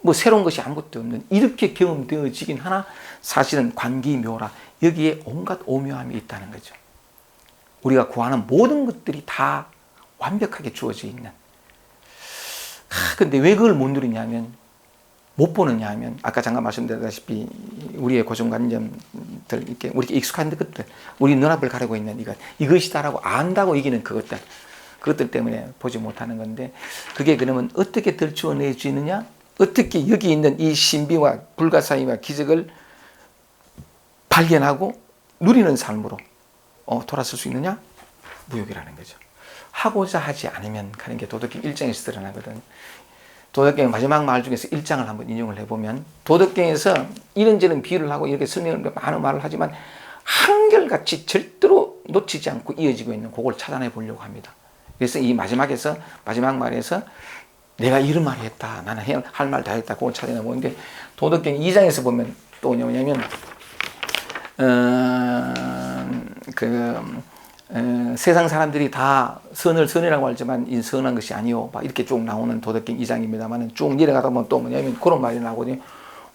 뭐 새로운 것이 아무것도 없는 이렇게 경험되어지긴 하나 사실은 관기묘라 여기에 온갖 오묘함이 있다는 거죠. 우리가 구하는 모든 것들이 다 완벽하게 주어져 있는 근데 왜 그걸 못 누리냐면 못 보느냐 하면 아까 잠깐 말씀드렸다시피 우리의 고정관념들 이렇게 우리 익숙한 것들 우리 눈앞을 가리고 있는 이것이다라고 안다고 이기는 그것들 때문에 보지 못하는 건데 그게 그러면 어떻게 들추어내지느냐 어떻게 여기 있는 이 신비와 불가사의와 기적을 발견하고 누리는 삶으로 돌아설 수 있느냐? 무욕이라는 거죠. 하고자 하지 않으면 하는 게 도덕경 1장에서 드러나거든. 도덕경 마지막 말 중에서 1장을 한번 인용을 해보면 도덕경에서 이런저런 비유를 하고 이렇게 설명을 많은 말을 하지만 한결같이 절대로 놓치지 않고 이어지고 있는 그걸 찾아내 보려고 합니다. 그래서 이 마지막 말에서 내가 이런 말을 했다. 나는 할 말 다 했다. 그걸 찾아내 보는데 도덕경 2장에서 보면 또 뭐냐면 세상 사람들이 다 선이라고 하지만 이 선한 것이 아니요. 막 이렇게 쭉 나오는 도덕경 2장입니다만 쭉 내려가다 보면 또 뭐냐면 그런 말이 나오거든요.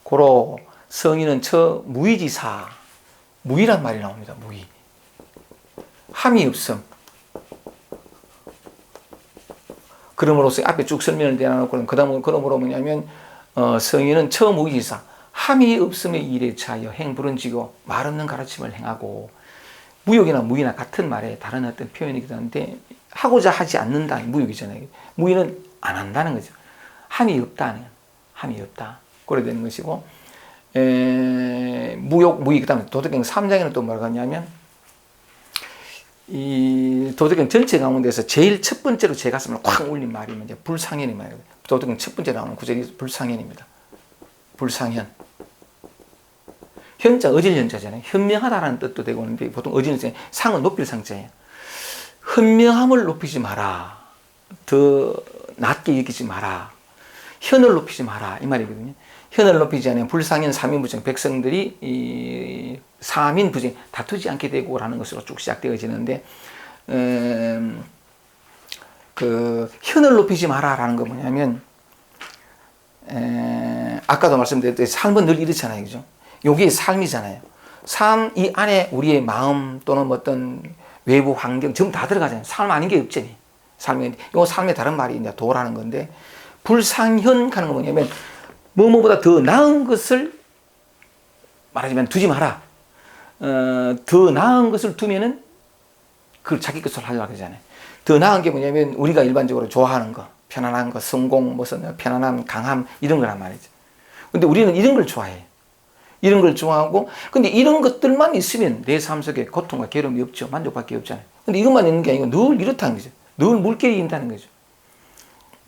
고로 성인은 무의지사 무의란 말이 나옵니다. 무의 함이 없음. 그럼으로써 앞에 쭉 설명을 대놓고 그러므로 뭐냐면 성인은 무의지사 함이 없음의 일에 차여 행불은지고 말 없는 가르침을 행하고 무욕이나 무의나 같은 말에 다른 어떤 표현이기도 한데 하고자 하지 않는다 무욕이잖아요. 무의는 안 한다는 거죠. 함이 없다는 함이 없다. 그래 되는 것이고 무욕 무의 그다음에 도덕경 3장에는 또 뭐라고 하냐면 이 도덕경 전체 가운데서 제일 첫 번째로 제 가슴을 확 울린 말이 이제 불상현이 말이에요. 도덕경 첫 번째 나오는 구절이 불상현입니다. 불상현. 현자 어질 현자잖아요. 현명하다라는 뜻도 되고 있는데 보통 어질 현자 상은 높일 상자예요. 현명함을 높이지 마라. 더 낮게 여기지 마라. 현을 높이지 마라 이 말이거든요. 현을 높이지 않으면 불상현 삼인부정 백성들이 이 삼인부정 다투지 않게 되고라는 것으로 쭉 시작되어지는데 그 현을 높이지 마라라는 거 뭐냐면 아까도 말씀드렸듯이 삶은 늘 이렇잖아요, 그죠? 여기 삶이잖아요. 삶 이 안에 우리의 마음 또는 어떤 외부 환경 전부 다 들어가잖아요. 삶 아닌 게 없잖아요. 요 삶의 다른 말이 이제 도라는 건데 불상현 하는 거 뭐냐면 뭐뭐보다 더 나은 것을 말하자면 두지 마라. 더 나은 것을 두면은 그걸 자기 것을 하려고 하잖아요. 더 나은 게 뭐냐면 우리가 일반적으로 좋아하는 거, 편안한 거, 성공, 무슨 편안함, 강함 이런 거란 말이죠. 근데 우리는 이런 걸 좋아해요. 이런 걸 좋아하고 근데 이런 것들만 있으면 내 삶 속에 고통과 괴로움이 없죠. 만족밖에 없잖아요. 근데 이것만 있는 게 아니고 늘 이렇다는 거죠. 늘 물결이 있다는 거죠.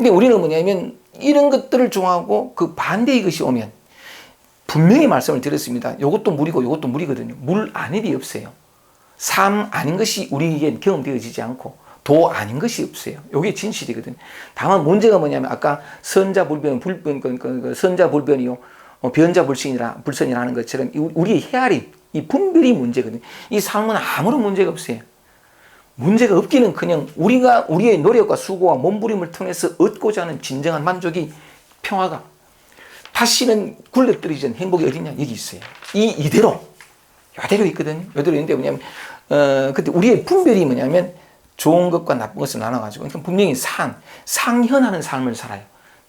근데 우리는 뭐냐면 이런 것들을 좋아하고 그 반대의 것이 오면 분명히 말씀을 드렸습니다. 이것도 물이고 이것도 물이거든요. 물 아닌 일이 없어요. 삶 아닌 것이 우리에게 경험되어지지 않고 도 아닌 것이 없어요. 이게 진실이거든요. 다만 문제가 뭐냐면 아까 선자불변, 선자불변이요, 변자불선이라는 것처럼 우리의 헤아림, 이 분별이 문제거든요. 이 삶은 아무런 문제가 없어요. 문제가 없기는 그냥 우리가 우리의 노력과 수고와 몸부림을 통해서 얻고자 하는 진정한 만족이 평화가 다시는 굴러뜨리지 않는 행복이 어디냐? 여기 있어요. 이대로 있거든요. 이대로 있는데 뭐냐면 근데 우리의 분별이 뭐냐면 좋은 것과 나쁜 것을 나눠가지고 그러니까 분명히 상현하는 삶을 살아요.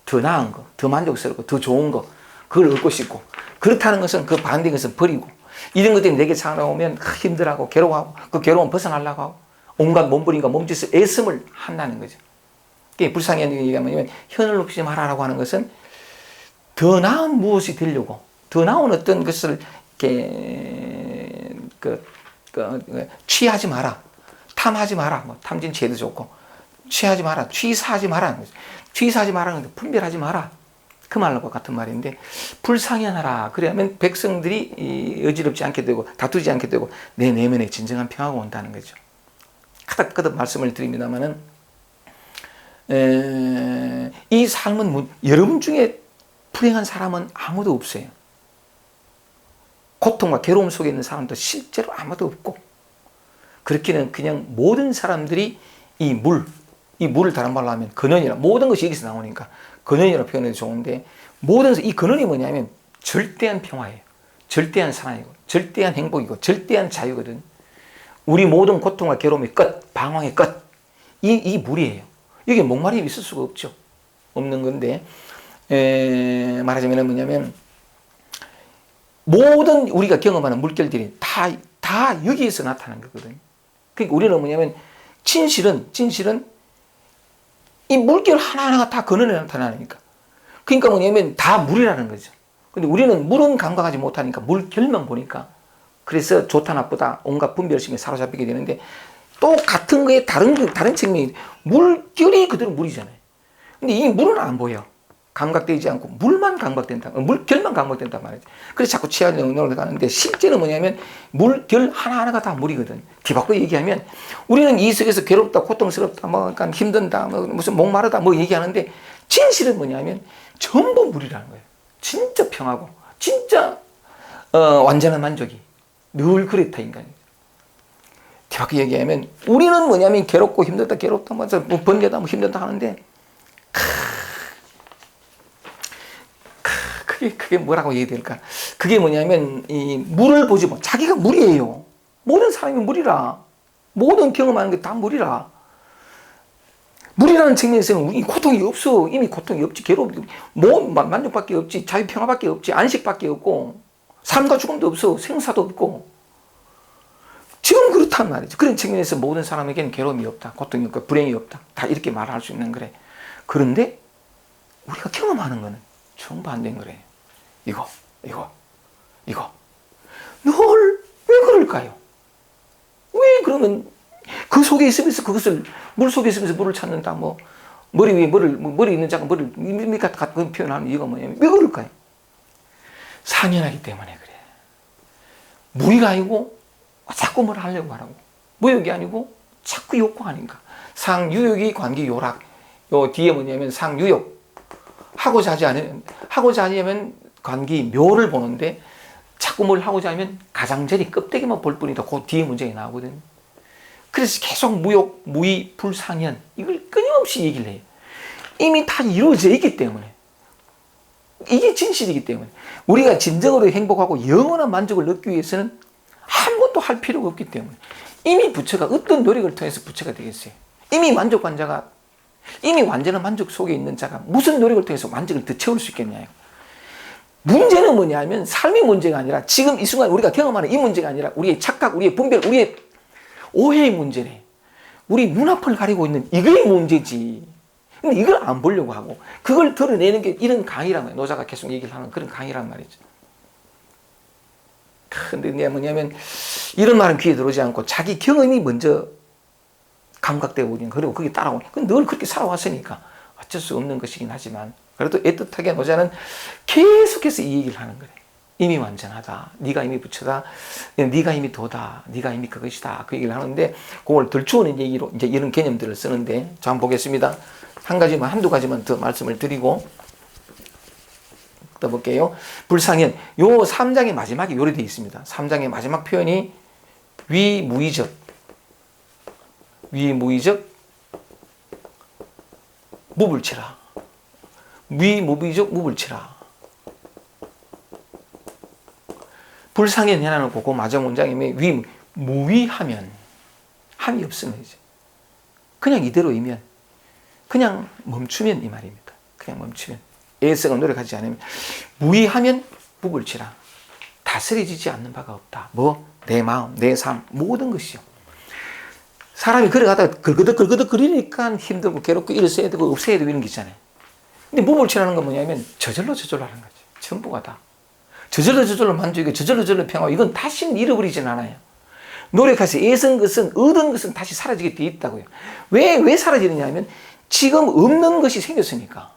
더 나은 거, 더 만족스럽고 더 좋은 거 그걸 얻고 싶고 그렇다는 것은 그 반대인 것은 버리고 이런 것들이 내게 찾아오면 힘들어하고 괴로워하고 그 괴로움 벗어나려고 하고 온갖 몸부림과 몸짓을 애씀을 한다는 거죠. 불상현이 얘기하면 현을 높이지 말아라고 하는 것은 더 나은 무엇이 되려고 더 나은 어떤 것을 이렇게 취하지 마라, 탐하지 마라. 뭐 탐진치에도 좋고 취하지 마라, 취사하지 마라. 취사하지 마라는 건데 분별하지 마라. 그 말과 같은 말인데 불상현하라. 그러면 백성들이 어지럽지 않게 되고 다투지 않게 되고 내 내면에 진정한 평화가 온다는 거죠. 까닥까닥 말씀을 드립니다만은 이 삶은 여러분 중에 불행한 사람은 아무도 없어요. 고통과 괴로움 속에 있는 사람도 실제로 아무도 없고 그렇기는 그냥 모든 사람들이 이 물을 다른 말로 하면 근원이라 모든 것이 여기서 나오니까 근원이라고 표현해도 좋은데 이 근원이 뭐냐면 절대한 평화예요. 절대한 사랑이고 절대한 행복이고 절대한 자유거든. 우리 모든 고통과 괴로움의 끝, 방황의 끝. 이 물이에요. 여기 목마름이 있을 수가 없죠. 없는 건데 말하자면 뭐냐면 모든 우리가 경험하는 물결들이 다 여기에서 나타나는 거거든요. 그러니까 우리는 뭐냐면 진실은 이 물결 하나하나가 다 근원에 나타나니까. 그러니까 뭐냐면 다 물이라는 거죠. 근데 우리는 물은 감각하지 못하니까 물결만 보니까 그래서 좋다 나쁘다 온갖 분별심에 사로잡히게 되는데 또 같은 거에 다른 측면이 물결이 그대로 물이잖아요. 근데 이 물은 안 보여. 감각되지 않고 물만 감각된다. 물결만 감각된단 말이죠. 그래서 자꾸 취하려고 노력하는데 실제는 뭐냐면 물결 하나하나가 다 물이거든. 뒤바꿔 얘기하면 우리는 이 속에서 괴롭다, 고통스럽다, 뭐 약간 힘든다, 뭐 무슨 목마르다 뭐 얘기하는데 진실은 뭐냐면 전부 물이라는 거예요. 진짜 평하고 진짜 완전한 만족이 늘 그렇다 인간이. 뒤바꿔 얘기하면 우리는 뭐냐면 괴롭고 힘들다, 뭐 번개다, 뭐 힘들다 하는데 그게 뭐라고 얘기해야 될까? 그게 뭐냐면 이 물을 보지 못. 자기가 물이에요. 모든 사람이 물이라. 모든 경험하는 게 다 물이라. 물이라는 측면에서는 우리 고통이 없어. 이미 고통이 없지. 괴로움, 만족밖에 없지. 자유 평화밖에 없지. 안식밖에 없고 삶과 죽음도 없어. 생사도 없고. 지금 그렇단 말이죠. 그런 측면에서 모든 사람에게는 괴로움이 없다. 고통이 없고 불행이 없다. 다 이렇게 말할 수 있는 거래. 그런데 우리가 경험하는 거는 정반대인 거래. 이거. 늘 왜 그럴까요? 왜 그러면 그 속에 있으면서 그것을 물 속에 있으면서 물을 찾는다. 뭐 머리 위에 머리 있는 자가 머리를 밋밋 같은 표현하는 이유가 뭐냐면 왜 그럴까요? 상연하기 때문에 그래. 무의가 아니고 자꾸 뭘 하려고 하라고. 무욕이 아니고 자꾸 욕구하니까. 상유욕이 관계요락. 요 뒤에 뭐냐면 상유욕. 하고자 하면 관계 묘를 보는데 자꾸 뭘 하고자 하면 가장자리 껍데기만 볼 뿐이다. 그 뒤에 문제가 나오거든요. 그래서 계속 무욕, 무의, 불상현 이걸 끊임없이 얘기를 해요. 이미 다 이루어져 있기 때문에 이게 진실이기 때문에 우리가 진정으로 행복하고 영원한 만족을 얻기 위해서는 아무것도 할 필요가 없기 때문에 이미 부처가 어떤 노력을 통해서 부처가 되겠어요. 이미 만족한 자가 이미 완전한 만족 속에 있는 자가 무슨 노력을 통해서 만족을 더 채울 수 있겠냐요. 문제는 뭐냐면 삶의 문제가 아니라 지금 이 순간 우리가 경험하는 이 문제가 아니라 우리의 착각, 우리의 분별, 우리의 오해의 문제네. 우리 눈앞을 가리고 있는 이게 문제지. 근데 이걸 안 보려고 하고 그걸 드러내는 게 이런 강의란 말이에요. 노자가 계속 얘기를 하는 그런 강의란 말이죠. 근데 뭐냐면 이런 말은 귀에 들어오지 않고 자기 경험이 먼저 감각되고 그리고 그게 따라오니 늘 그렇게 살아왔으니까 어쩔 수 없는 것이긴 하지만 그래도 애틋하게 노자는 계속해서 이 얘기를 하는 거래. 이미 완전하다. 네가 이미 부처다. 네가 이미 도다. 네가 이미 그것이다. 그 얘기를 하는데 그걸 들추어낸 얘기로 이제 이런 개념들을 쓰는데 자, 한번 보겠습니다. 한두 가지만 더 말씀을 드리고 또 볼게요. 불상현. 요 3장의 마지막에 요래 되어 있습니다. 3장의 마지막 표현이 위무의적 무불치라. 위무의적 무불치라. 불상현 해놔놓고 그 마지막 문장이 무위하면 함이 없으면 이제 그냥 이대로이면 그냥 멈추면 이 말입니다. 그냥 멈추면 애쓰고 노력하지 않으면 무위하면 무불치라. 다스려지지 않는 바가 없다. 뭐? 내 마음, 내 삶, 모든 것이요. 사람이 걸어가다가 걸그덕 거리니까 힘들고 괴롭고 이랬어야 되고 없어야 되고 이런 게 있잖아요. 근데 무불치라는 건 뭐냐면 저절로 하는 거지. 전부가 다. 저절로 만족이고 저절로 평화고 이건 다시는 잃어버리진 않아요. 노력해서 애쓴 것은 얻은 것은 다시 사라지게 돼 있다고요. 왜 사라지느냐면 지금 없는 것이 생겼으니까.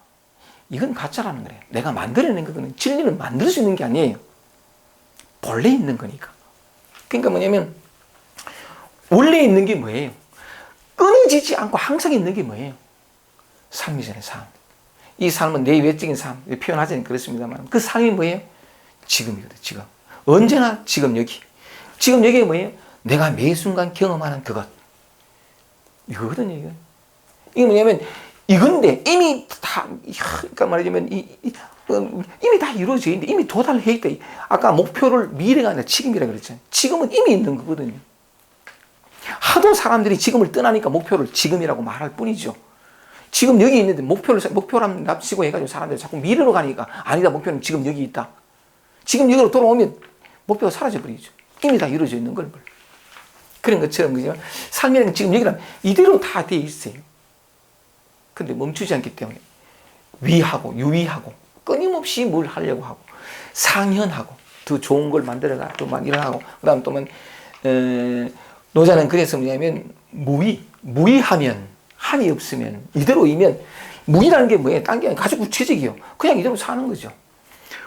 이건 가짜라는 거예요. 내가 만들어낸 거는 진리는 만들 수 있는 게 아니에요. 본래 있는 거니까. 그러니까 뭐냐면 원래 있는 게 뭐예요? 끊어지지 않고 항상 있는 게 뭐예요? 삶이잖아요. 삶. 이 삶은 내 외적인 삶 표현하자니 그렇습니다만 그 삶이 뭐예요? 지금이거든. 지금. 언제나 지금 여기. 지금 여기가 뭐예요? 내가 매 순간 경험하는 그것. 이거거든요. 이거. 이게 뭐냐면 이건데 이미 다 그러니까 말하자면 이미 다 이루어져 있는데 이미 도달해 있다. 아까 목표를 미래가 아니라 지금이라 그랬잖아요. 지금은 이미 있는 거거든요. 하도 사람들이 지금을 떠나니까 목표를 지금이라고 말할 뿐이죠. 지금 여기 있는데 목표를 납치고 해가지고 사람들이 자꾸 미래로 가니까 아니다. 목표는 지금 여기 있다. 지금 여기로 돌아오면 목표가 사라져버리죠. 이미 다 이루어져 있는 걸. 그런 것처럼 그죠? 삶이라는 지금 여기라면 이대로 다 돼 있어요. 근데 멈추지 않기 때문에 위하고 유위하고 끊임없이 뭘 하려고 하고 상현하고 더 좋은 걸 만들어가 또 막 일어나고 그다음 또 노자는 그래서 뭐냐면 무위하면 한이 없으면 이대로이면 무위라는 게 뭐예요? 딴 게 아니라 아주 구체적이요. 그냥 이대로 사는 거죠.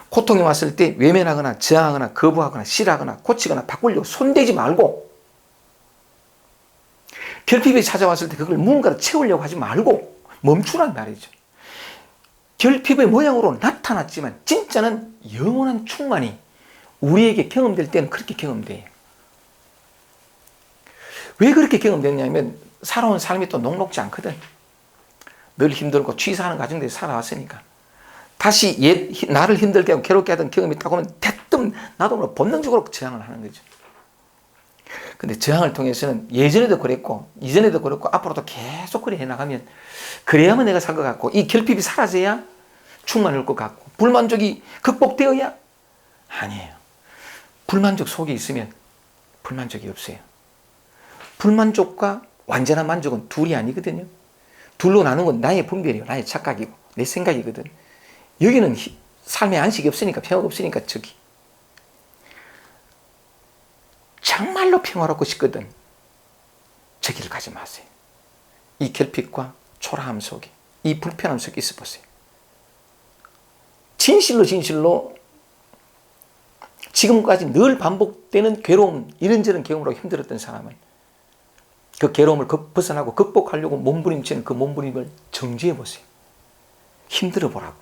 고통이 왔을 때 외면하거나 저항하거나 거부하거나 싫어하거나 고치거나 바꾸려고 손대지 말고 결핍이 찾아왔을 때 그걸 무언가로 채우려고 하지 말고 멈추란 말이죠. 결핍의 모양으로 나타났지만 진짜는 영원한 충만이 우리에게 경험될 때는 그렇게 경험돼요. 왜 그렇게 경험됐냐면 살아온 삶이 또 녹록지 않거든. 늘 힘들고 취사하는 과정들이 살아왔으니까. 다시 나를 힘들게 하고 괴롭게 하던 경험이 있다고 하면 대뜸 나도 본능적으로 저항을 하는 거죠. 근데 저항을 통해서는 예전에도 그랬고 이전에도 그랬고 앞으로도 계속 그래 해나가면 그래야만 내가 살 것 같고 이 결핍이 사라져야 충만할 것 같고 불만족이 극복되어야 아니에요. 불만족 속에 있으면 불만족이 없어요. 불만족과 완전한 만족은 둘이 아니거든요. 둘로 나눈 건 나의 분별이고 나의 착각이고 내 생각이거든. 여기는 삶의 안식이 없으니까 평화가 없으니까 저기 정말로 평화롭고 싶거든. 저기를 가지 마세요. 이 결핍과 초라함 속에 이 불편함 속에 있어 보세요. 진실로 지금까지 늘 반복되는 괴로움 이런저런 경험으로 힘들었던 사람은 그 괴로움을 벗어나고 극복하려고 몸부림치는 그 몸부림을 정지해 보세요. 힘들어 보라고.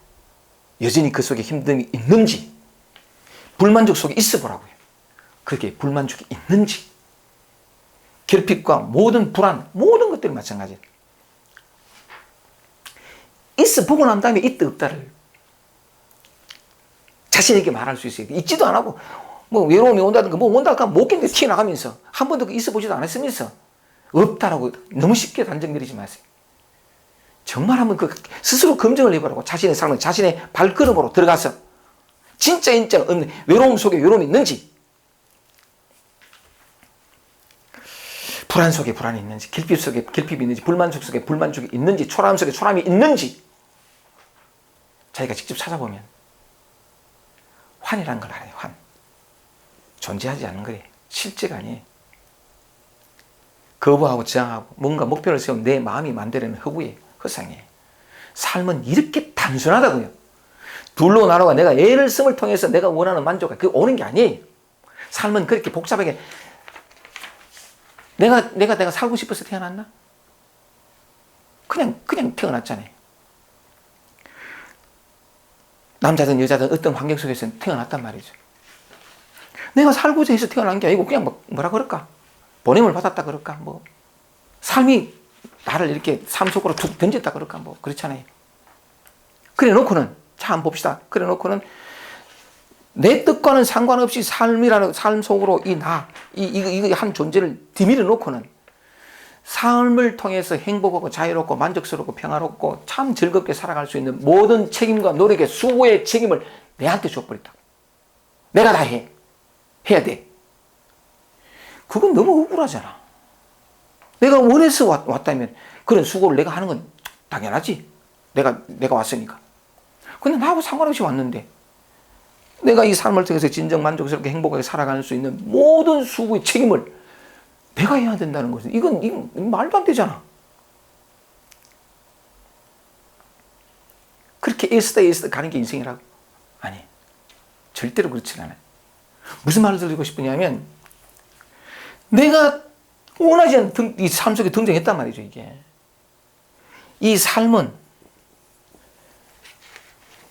여전히 그 속에 힘듦이 있는지 불만족 속에 있어 보라고요. 그렇게 불만족이 있는지 결핍과 모든 불안 모든 것들이 마찬가지예요. 있어 보고 난 다음에 있다 없다를 자신에게 말할 수 있어요. 있지도 안 하고 뭐 외로움이 온다든가 뭐 온다든가 못 견디게 튀어나가면서 한 번도 있어 보지도 않았으면서 없다라고 너무 쉽게 단정 내리지 마세요. 정말 한번 그 스스로 검증을 해보라고. 자신의 삶을 자신의 발걸음으로 들어가서 진짜 없는 외로움 속에 외로움이 있는지 불안 속에 불안이 있는지 결핍 속에 결핍이 있는지 불만족 속에 불만족이 있는지 초라함 속에 초라함이 있는지 자기가 직접 찾아보면 환이라는 걸 알아요. 환. 존재하지 않는 거예요. 실제가 아니에요. 거부하고 저항하고 뭔가 목표를 세운 내 마음이 만들어낸 허구예요. 허상이에요. 삶은 이렇게 단순하다고요. 둘로 나눠가 내가 애를 씀을 통해서 내가 원하는 만족이 그 오는 게 아니에요. 삶은 그렇게 복잡하게 내가 살고 싶어서 태어났나? 그냥 태어났잖아요. 남자든 여자든 어떤 환경 속에서 태어났단 말이죠. 내가 살고자 해서 태어난 게 아니고 그냥 뭐라 그럴까? 보냄을 받았다 그럴까? 뭐 삶이 나를 이렇게 삶 속으로 툭 던졌다 그럴까? 뭐 그렇잖아요. 그래 놓고는 자 한번 봅시다. 그래 놓고는 내 뜻과는 상관없이 삶 속으로 이거 한 존재를 디밀어 놓고는 삶을 통해서 행복하고 자유롭고 만족스럽고 평화롭고 참 즐겁게 살아갈 수 있는 모든 책임과 노력의 수고의 책임을 내한테 줘버렸다. 내가 다 해야 돼. 그건 너무 억울하잖아. 내가 원해서 왔다면 그런 수고를 내가 하는 건 당연하지. 내가 왔으니까. 근데 나하고 상관없이 왔는데 내가 이 삶을 통해서 진정 만족스럽게 행복하게 살아갈 수 있는 모든 수고의 책임을 내가 해야 된다는 것은 이건 말도 안 되잖아. 그렇게 애쓰다 가는 게 인생이라고? 아니, 절대로 그렇지 않아요. 무슨 말을 드리고 싶으냐면 내가 원하지 않는 이 삶 속에 등장했단 말이죠. 이게 이 삶은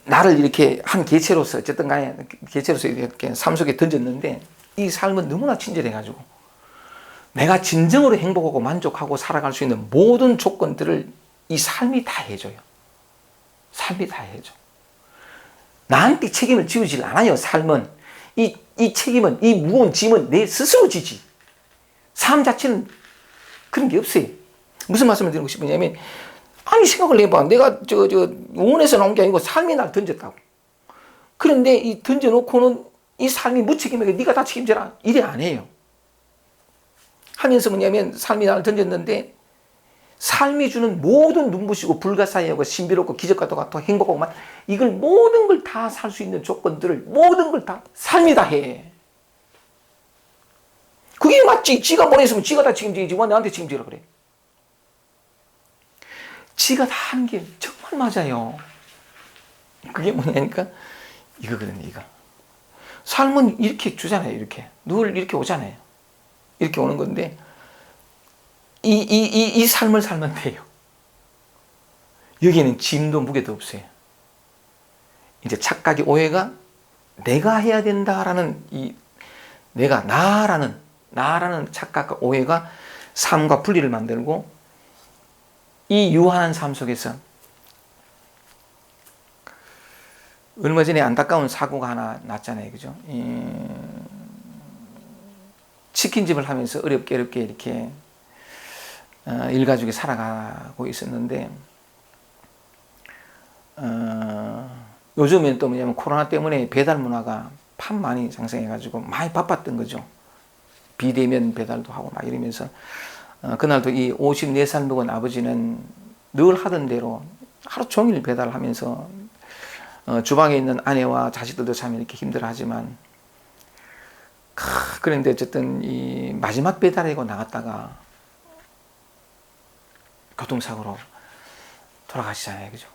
나를 이렇게 한 개체로서 어쨌든 간에 개체로서 이렇게 삶 속에 던졌는데 이 삶은 너무나 친절해가지고 내가 진정으로 행복하고 만족하고 살아갈 수 있는 모든 조건들을 이 삶이 다 해줘요. 삶이 다 해줘. 나한테 책임을 지우질 않아요. 삶은 이 책임은 이 무거운 짐은 내 스스로 지지. 삶 자체는 그런 게 없어요. 무슨 말씀을 드리고 싶으냐면 아니 생각을 해봐. 내가 원해서 나온 게 아니고 삶이 날 던졌다고. 그런데 이 던져놓고는 이 삶이 무책임하게 네가 다 책임져라. 이래 안 해요. 하면서 뭐냐면 삶이 나를 던졌는데 삶이 주는 모든 눈부시고 불가사의하고 신비롭고 기적과도 같고 행복하고 이걸 모든 걸 다 살 수 있는 조건들을 모든 걸 다 삶이 다 해. 그게 맞지. 지가 보냈으면 지가 다 책임지지. 왜 나한테 책임지라 그래. 지가 다 하는 게 정말 맞아요. 그게 뭐냐니까 이거거든요. 이거. 삶은 이렇게 주잖아요. 이렇게. 늘 이렇게 오잖아요. 이렇게 오는 건데 이 삶을 살면 돼요. 여기에는 짐도 무게도 없어요. 이제 착각의 오해가 내가 해야 된다라는 내가 나라는 착각과 오해가 삶과 분리를 만들고 이 유한한 삶 속에서 얼마 전에 안타까운 사고가 하나 났잖아요. 그죠? 치킨집을 하면서 어렵게 이렇게 일가족이 살아가고 있었는데 요즘엔 또 뭐냐면 코로나 때문에 배달 문화가 참 많이 장성해가지고 많이 바빴던 거죠. 비대면 배달도 하고 막 이러면서 그날도 이 54살 먹은 아버지는 늘 하던 대로 하루 종일 배달하면서 주방에 있는 아내와 자식들도 참 이렇게 힘들어하지만 그런데 어쨌든 이 마지막 배달하고 나갔다가 교통사고로 돌아가시잖아요. 그죠?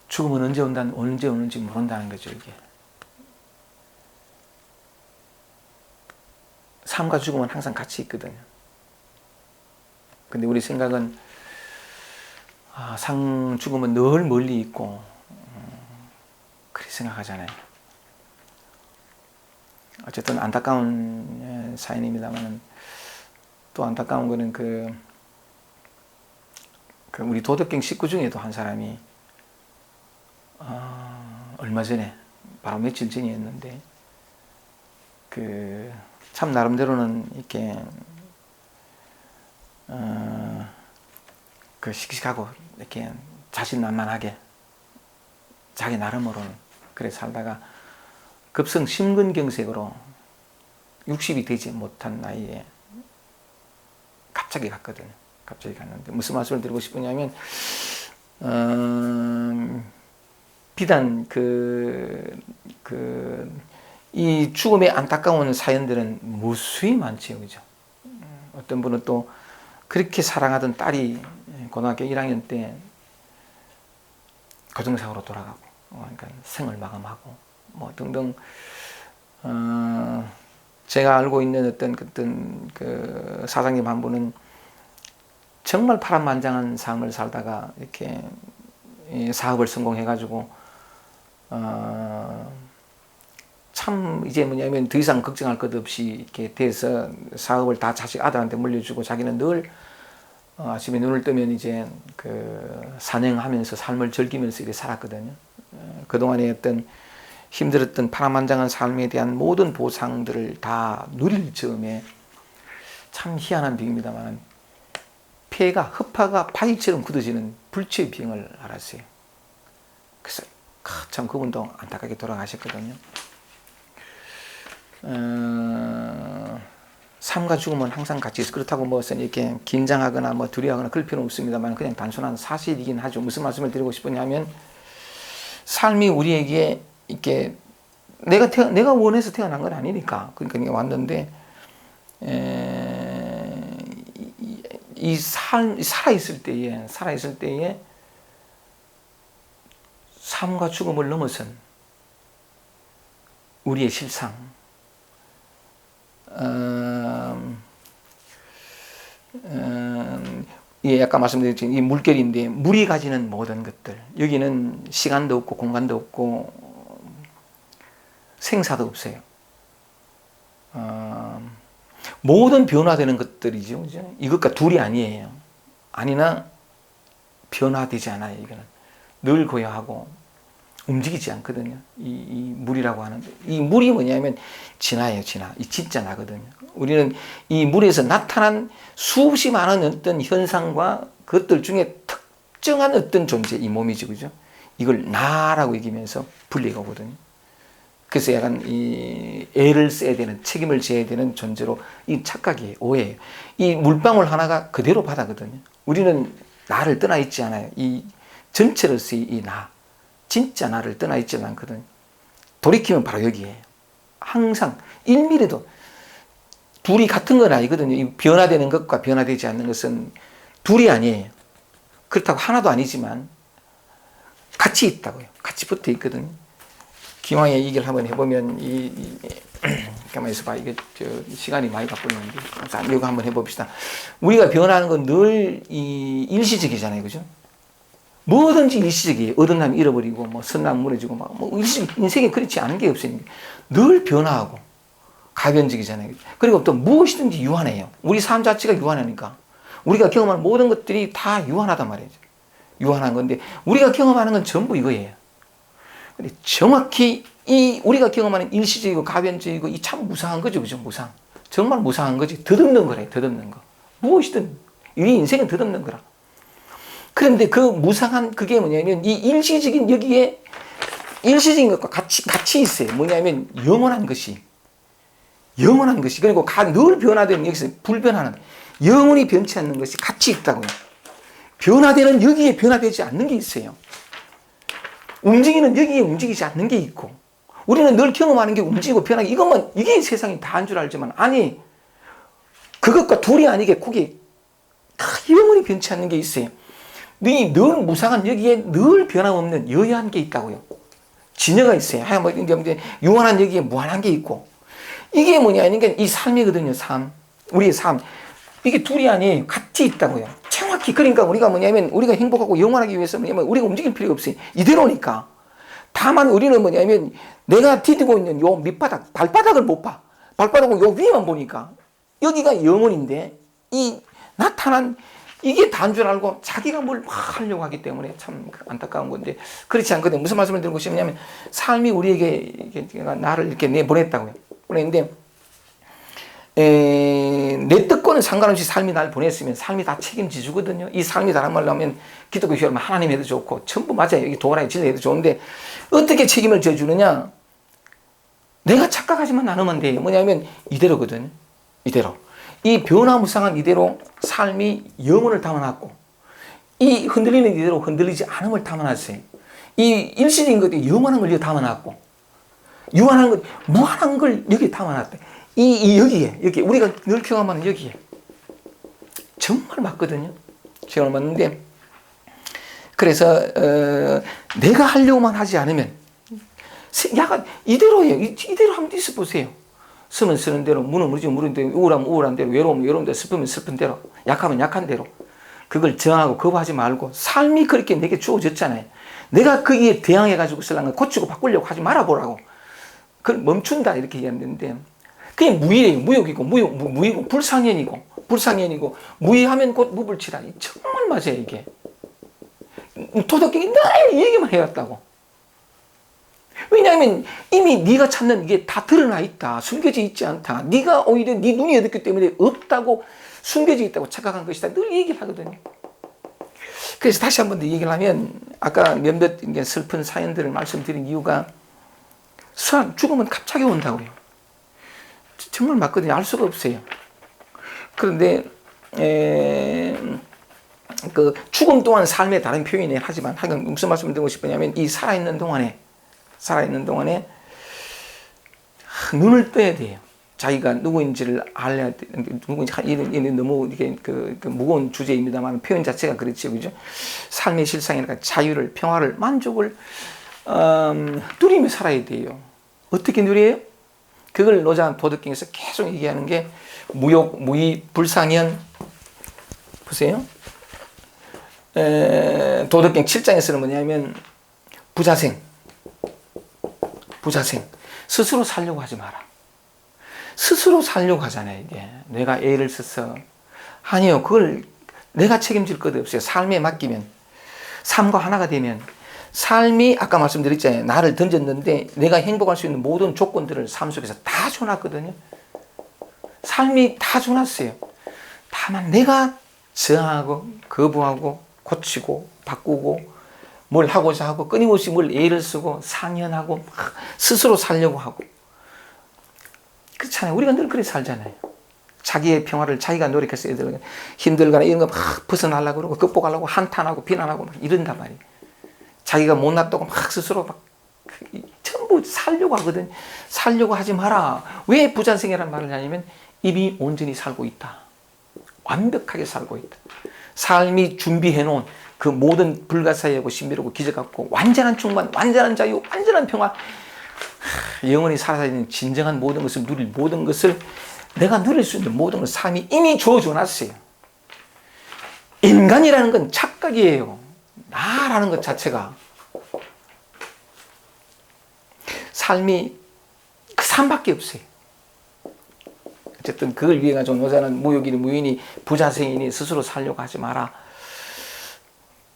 죽음은 언제 오는지 모른다는 거죠. 이게 삶과 죽음은 항상 같이 있거든요. 근데 우리 생각은 죽음은 늘 멀리 있고 그렇게 생각하잖아요. 어쨌든 안타까운 사연입니다만 또 안타까운 거는 그 우리 도덕경 식구 중에도 한 사람이 얼마 전에 바로 며칠 전이었는데 참 나름대로는 이렇게 씩씩하고 이렇게 자신만만하게 자기 나름으로는 그래 살다가 급성 심근경색으로 60이 되지 못한 나이에 갑자기 갔거든요. 갑자기 갔는데 무슨 말씀을 드리고 싶으냐면 비단 이 죽음의 안타까운 사연들은 무수히 많지요. 그죠? 어떤 분은 또 그렇게 사랑하던 딸이 고등학교 1학년 때 교통사고로 돌아가고, 그러니까 생을 마감하고, 뭐 등등. 제가 알고 있는 어떤 그 사장님 한 분은 정말 파란만장한 삶을 살다가 이렇게 사업을 성공해가지고 참 이제 뭐냐면 더 이상 걱정할 것 없이 이렇게 돼서 사업을 다 자식 아들한테 물려주고 자기는 늘 아침에 눈을 뜨면 이제 그 산행하면서 삶을 즐기면서 이렇게 살았거든요. 그동안에 어떤 힘들었던 파란만장한 삶에 대한 모든 보상들을 다 누릴 즈음에 참 희한한 비유입니다만 폐가 허파가 바위처럼 굳어지는 불치의 병을 알았어요. 그래서 참 그분도 안타깝게 돌아가셨거든요. 삶과 죽음은 항상 같이 있어. 그렇다고 뭐 이렇게 긴장하거나 뭐 두려워하거나 그럴 필요는 없습니다만 그냥 단순한 사실이긴 하죠. 무슨 말씀을 드리고 싶으냐면 삶이 우리에게 이렇게 내가 원해서 태어난 건 아니니까 그러니까 왔는데 이 살아있을 때에 삶과 죽음을 넘어선 우리의 실상, 예, 아까 말씀드렸지만 이 물결인데 물이 가지는 모든 것들, 여기는 시간도 없고 공간도 없고 생사도 없어요. 모든 변화되는 것들이죠, 그죠? 이것과 둘이 아니에요. 아니나 변화되지 않아요. 이거는 늘 고요하고 움직이지 않거든요. 이 물이라고 하는 이 물이 뭐냐면 진화예요, 진화. 이 진짜 나거든요. 우리는 이 물에서 나타난 수없이 많은 어떤 현상과 그것들 중에 특정한 어떤 존재, 이 몸이죠, 그죠? 이걸 나라고 이기면서 분리가 오거든요. 그래서 약간 이 애를 써야 되는, 책임을 져야 되는 존재로 이 착각이에요, 오해예요. 이 물방울 하나가 그대로 바다거든요. 우리는 나를 떠나 있지 않아요. 이 전체로서의 이 나, 진짜 나를 떠나 있지 않거든요. 돌이키면 바로 여기에요. 항상 1mm도 둘이 같은 건 아니거든요. 이 변화되는 것과 변화되지 않는 것은 둘이 아니에요. 그렇다고 하나도 아니지만 같이 있다고요. 같이 붙어 있거든요. 기왕에 얘기를 한번 해보면 가만히 있어봐. 이게 시간이 많이 바쁘는데 자, 이거 한번 해봅시다. 우리가 변하는 건 늘 일시적이잖아요, 그죠? 뭐든지 일시적이에요. 얻은 남 잃어버리고 뭐 선남 무너지고 뭐 인생에 그렇지 않은 게 없으니까 늘 변화하고 가변적이잖아요. 그리고 또 무엇이든지 유한해요. 우리 삶 자체가 유한하니까 우리가 경험하는 모든 것들이 다 유한하단 말이죠. 유한한 건데 우리가 경험하는 건 전부 이거예요. 근데 정확히 이 우리가 경험하는 일시적이고 가변적이고 이 참 무상한 거죠, 그죠? 무상. 정말 무상한 거지. 덧없는 거래, 덧없는 거. 무엇이든 우리 인생은 덧없는 거라. 그런데 그 무상한 그게 뭐냐면 이 일시적인 여기에 일시적인 것과 같이 있어요. 뭐냐면 영원한 것이 그리고 늘 변화되는 여기서 불변하는 영원히 변치 않는 것이 같이 있다고요. 변화되는 여기에 변화되지 않는 게 있어요. 움직이는 여기에 움직이지 않는 게 있고 우리는 늘 경험하는 게 움직이고 변하기 이게 세상이 다 한 줄 알지만 아니 그것과 둘이 아니게 거기에 다 영원히 변치 않는 게 있어요. 늘 무상한 여기에 늘 변함없는 여유한 게 있다고요. 진여가 있어요. 유한한 여기에 무한한 게 있고 이게 뭐냐 그러니까 이 삶이거든요. 삶, 우리의 삶 이게 둘이 아니에요. 같이 있다고요. 정확히 그러니까 우리가 뭐냐면 우리가 행복하고 영원하기 위해서 뭐냐면 우리가 움직일 필요가 없어요. 이대로니까. 다만 우리는 뭐냐면 내가 디디고 있는 요 밑바닥 발바닥을 못 봐. 발바닥은 요 위에만 보니까 여기가 영혼인데 이 나타난 이게 다인 줄 알고 자기가 뭘 막 하려고 하기 때문에 참 안타까운 건데 그렇지 않거든요. 무슨 말씀을 드리고 싶냐면 삶이 우리에게 나를 이렇게 내보냈다고요. 보냈는데 내 뜻과는 상관없이 삶이 날 보냈으면 삶이 다 책임져 주거든요. 이 삶이 다른 말로 하면 기독교 교회면 하나님 해도 좋고 전부 맞아요. 여기 도라의 진리 해도 좋은데 어떻게 책임을 져주느냐? 내가 착각하지만 않으면 돼요. 뭐냐면 이대로거든요. 이대로. 이 변화무쌍한 이대로 삶이 영혼을 담아놨고 이 흔들리는 이대로 흔들리지 않음을 담아놨어요. 이 일시적인 것도 영원한 걸 여기 담아놨고 유한한 것, 무한한 걸 여기 담아놨대. 여기에 우리가 늘 경험하는 여기에 정말 맞거든요. 정말 맞는데, 그래서 내가 하려고만 하지 않으면 약간 이대로예요. 이대로 한번 있어 보세요. 쓰면 쓰는 대로, 무너지면 무너진 대로, 우울하면 우울한 대로, 외로우면 외로운 대로, 슬프면 슬픈 대로, 약하면 약한 대로. 그걸 저항하고 거부하지 말고, 삶이 그렇게 내게 주어졌잖아요. 내가 거기에 대항해가지고 쓰려는 거 고치고 바꾸려고 하지 말아보라고. 그걸 멈춘다 이렇게 얘기하는데, 그게 무의예요. 무욕이고 무의고 불상현이고 무의하면 곧 무불치라. 정말 맞아요 이게. 도덕경이 늘 얘기만 해왔다고. 왜냐하면 이미 네가 찾는 이게 다 드러나 있다. 숨겨져 있지 않다. 네가 오히려 네 눈이 어둡기 때문에 없다고, 숨겨져 있다고 착각한 것이다. 늘 얘기를 하거든요. 그래서 다시 한 번 더 얘기를 하면, 아까 몇몇 슬픈 사연들을 말씀드린 이유가, 죽으면 갑자기 온다고요. 정말 맞거든요. 알 수가 없어요. 그런데 그 죽음 또한 삶의 다른 표현이긴 하지만, 무슨 말씀을 드리고 싶으냐면, 이 살아있는 동안에 눈을 떠야 돼요. 자기가 누구인지를 알아야 돼. 누구인지, 이는 너무 이게 그 무거운 주제입니다만, 표현 자체가 그렇죠, 그죠? 삶의 실상이니까 자유를, 평화를, 만족을 누리며 살아야 돼요. 어떻게 누려요? 그걸 노자 도덕경에서 계속 얘기하는 게 무욕, 무의, 불상현. 보세요. 도덕경 7장에서는 뭐냐면 부자생. 스스로 살려고 하지 마라. 스스로 살려고 하잖아요, 이게. 내가 애를 써서. 아니요, 그걸 내가 책임질 것 없어요. 삶에 맡기면. 삶과 하나가 되면. 삶이 아까 말씀드렸잖아요. 나를 던졌는데 내가 행복할 수 있는 모든 조건들을 삶 속에서 다 줘놨거든요. 삶이 다 줘놨어요. 다만 내가 저항하고 거부하고 고치고 바꾸고 뭘 하고자 하고 끊임없이 뭘 애를 쓰고 상연하고 스스로 살려고 하고. 그렇잖아요. 우리가 늘 그렇게 살잖아요. 자기의 평화를 자기가 노력해서 힘들거나 이런 거 막 벗어나려고 그러고 극복하려고 한탄하고 비난하고 막 이런단 말이에요. 자기가 못났다고 막 스스로 막 전부 살려고 하거든. 살려고 하지 마라. 왜 부자생이라는 말을 하냐면, 이미 온전히 살고 있다. 완벽하게 살고 있다. 삶이 준비해놓은 그 모든 불가사의하고 신비롭고 기적 같고 완전한 충만, 완전한 자유, 완전한 평화, 영원히 살아있는 진정한 모든 것을 누릴 모든 것을, 내가 누릴 수 있는 모든 것을 삶이 이미 주어줘놨어요. 인간이라는 건 착각이에요. 나라는 것 자체가. 삶이 그 삶밖에 없어요. 어쨌든 그걸 위해 가지고 노자는 무욕이니 무인이 부자생이니 스스로 살려고 하지 마라.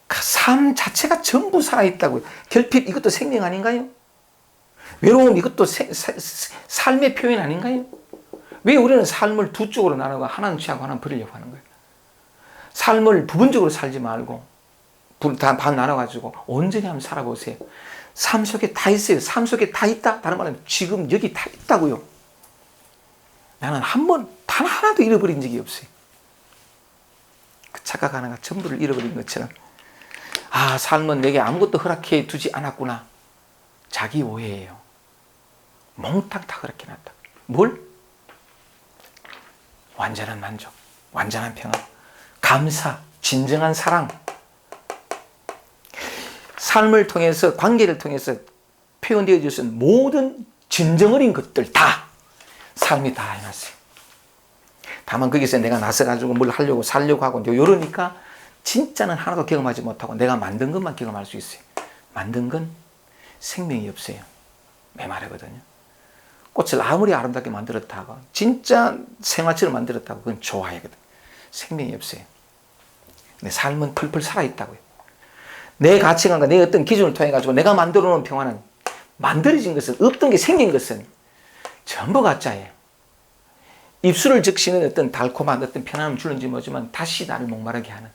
그 삶 자체가 전부 살아있다고요. 결핍 이것도 생명 아닌가요? 외로움 이것도 삶의 표현 아닌가요? 왜 우리는 삶을 두 쪽으로 나누고 하나는 취하고 하나는 버리려고 하는 거예요? 삶을 부분적으로 살지 말고 반 나눠가지고 온전히 한번 살아보세요. 삶 속에 다 있어요. 삶 속에 다 있다. 다른 말은 지금 여기 다 있다고요. 나는 한 번 단 하나도 잃어버린 적이 없어요. 그 착각 하나가 전부를 잃어버린 것처럼, 아, 삶은 내게 아무것도 허락해 두지 않았구나. 자기 오해예요. 몽땅 다 그렇게 놨다. 뭘? 완전한 만족, 완전한 평화, 감사, 진정한 사랑. 삶을 통해서, 관계를 통해서 표현되어 있는 모든 진정 어린 것들 다 삶이 다 해놨어요. 다만 거기서 내가 나서가지고 뭘 하려고 살려고 하고 이러니까 진짜는 하나도 경험하지 못하고 내가 만든 것만 경험할 수 있어요. 만든 건 생명이 없어요. 메마르거든요. 꽃을 아무리 아름답게 만들었다고, 진짜 생화처럼 만들었다고, 그건 좋아하거든. 생명이 없어요. 내 삶은 펄펄 살아있다고요. 내 가치관과 내 어떤 기준을 통해 가지고 내가 만들어 놓은 평화는, 만들어진 것은, 없던 게 생긴 것은 전부 가짜예요. 입술을 적시는 어떤 달콤한 어떤 편안함을 주는지 모르지만 다시 나를 목마르게 하는.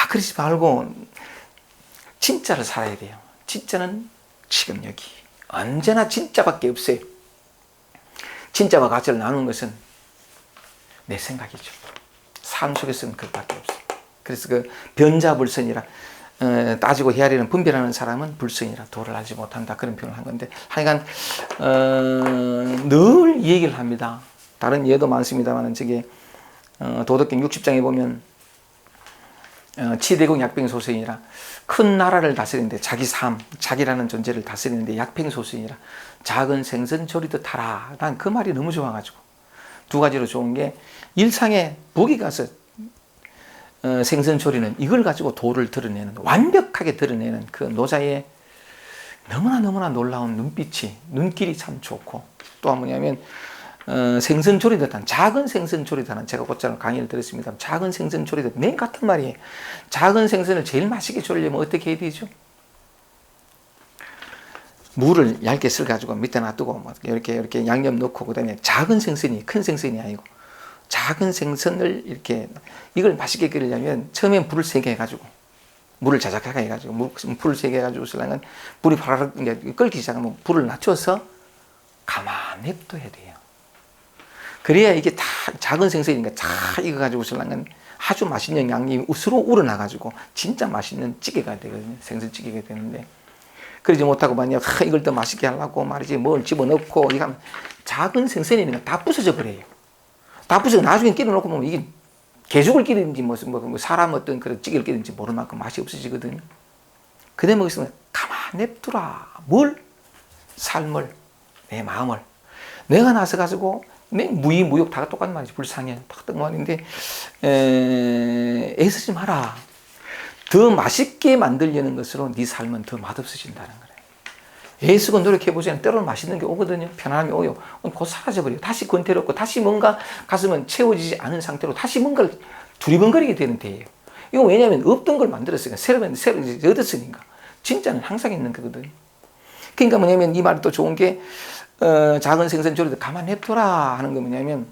그러지 말고 진짜를 살아야 돼요. 진짜는 지금 여기. 언제나 진짜밖에 없어요. 진짜와 가짜를 나누는 것은 내 생각이죠. 삶 속에서는 그것밖에 없어요. 그래서 그 변자불선이라, 따지고 헤아리는 분별하는 사람은 불선이라, 도를 알지 못한다, 그런 표현을 한 건데, 하여간 늘 이 얘기를 합니다. 다른 예도 많습니다만, 저게 도덕경 60장에 보면 치대국 약병소생이라 큰 나라를 다스리는데 자기 삶, 자기라는 존재를 다스리는데 약병소생이라 작은 생선 조리듯 하라. 난 그 말이 너무 좋아가지고 두 가지로 좋은 게 일상에 북이 가서 생선 조리는 이걸 가지고 도를 드러내는 완벽하게 드러내는 그 노자의 너무나 놀라운 눈빛이 눈길이 참 좋고 또 뭐냐면 생선 조리듯한 작은 생선 조리듯한 제가 곧잘 강의를 들었습니다. 작은 생선 조리듯 맨 같은 말이에요. 작은 생선을 제일 맛있게 조리려면 어떻게 해야 되죠? 무를 얇게 썰어가지고 밑에 놔두고 뭐 이렇게 양념 넣고 그다음에 작은 생선이 큰 생선이 아니고 작은 생선을 이렇게 이걸 맛있게 끓이려면 처음엔 불을 세게 해가지고 물을 자작하게 해가지고 불을 세게 해가지고 쓰려면 불이 바라락 끓기 시작하면 불을 낮춰서 가만히 냅둬야 돼요. 그래야 이게 다 작은 생선이니까 다 익어가지고 쓰려면 아주 맛있는 양념이 우스로 우러나가지고 진짜 맛있는 찌개가 되거든요. 생선찌개가 되는데 그러지 못하고 만약 이걸 더 맛있게 하려고 말이지 뭘 집어넣고 이거 하면 작은 생선이니까 다 부서져 버려요. 다 부서져 나중에 끼려놓고 보면 이게 개죽을 끼든지 뭐 사람 어떤 그런 찌개를 끼든지 모를 만큼 맛이 없어지거든요. 그대 먹으면 가만 냅두라. 뭘? 삶을, 내 마음을. 내가 나서 가지고 무의 무욕 다 똑같은 말이지. 불상해 똑같은 말인데 애쓰지 마라. 더 맛있게 만들려는 것으로 네 삶은 더 맛없어진다는 거예요. 애쓰고 노력해보시면 때로는 맛있는 게 오거든요. 편안함이 오요. 곧 사라져버려요. 다시 권태롭고 다시 뭔가 가슴은 채워지지 않은 상태로 다시 뭔가를 두리번거리게 되는 때예요. 이거 왜냐하면 없던 걸 만들었으니까 새로 얻었으니까. 진짜는 항상 있는 거거든요. 그러니까 뭐냐면 이 말이 또 좋은 게 작은 생선 조리도 가만 냅둬라 하는 거 뭐냐면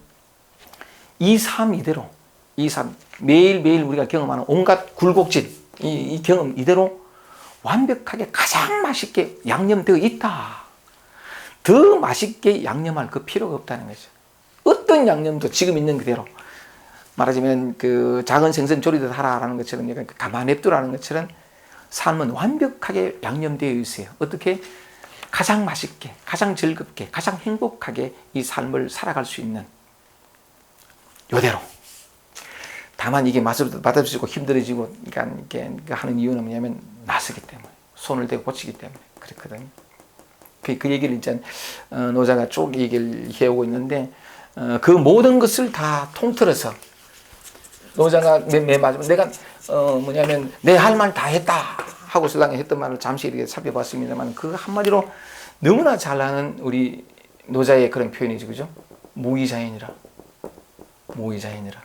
이 삶 이대로 이 삶 매일매일 우리가 경험하는 온갖 굴곡질 이 경험 이대로 완벽하게 가장 맛있게 양념되어 있다. 더 맛있게 양념할 그 필요가 없다는 거죠. 어떤 양념도 지금 있는 그대로 말하자면 그 작은 생선 조리듯 하라라는 것처럼 가만 냅두라는 것처럼 삶은 완벽하게 양념되어 있어요. 어떻게? 가장 맛있게, 가장 즐겁게, 가장 행복하게 이 삶을 살아갈 수 있는 요대로. 다만 이게 맛없어지고 힘들어지고 이렇게 하는 이유는 뭐냐면 나서기 때문에 손을 대고 고치기 때문에 그렇거든요. 그 얘기를 이제 노자가 쭉 얘기를 해오고 있는데 그 모든 것을 다 통틀어서 노자가 맨 마지막 내가 뭐냐면 내 할 말 다 했다 하고 신랑이 했던 말을 잠시 이렇게 살펴봤습니다만 그 한마디로 너무나 잘하는 우리 노자의 그런 표현이죠, 그죠? 무의자연이라. 무의자연이라.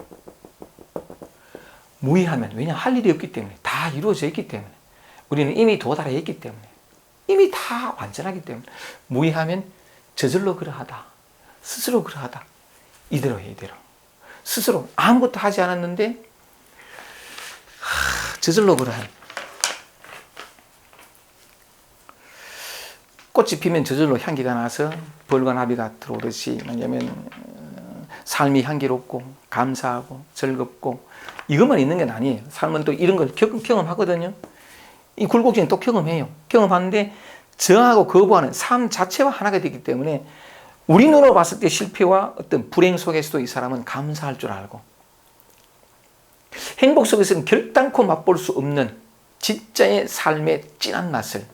무의하면 왜냐 할 일이 없기 때문에 다 이루어져 있기 때문에 우리는 이미 도달해 있기 때문에 이미 다 완전하기 때문에 무의하면 저절로 그러하다 스스로 그러하다 이대로 해 이대로 스스로 아무것도 하지 않았는데 저절로 그러한 꽃이 피면 저절로 향기가 나서 벌과 나비가 들어오듯이 뭐냐면 삶이 향기롭고 감사하고 즐겁고 이것만 있는 게 아니에요. 삶은 또 이런 걸 경험하거든요. 이 굴곡지는 또 경험해요. 경험하는데 저항하고 거부하는 삶 자체와 하나가 되기 때문에 우리 눈으로 봤을 때 실패와 어떤 불행 속에서도 이 사람은 감사할 줄 알고 행복 속에서는 결단코 맛볼 수 없는 진짜의 삶의 진한 맛을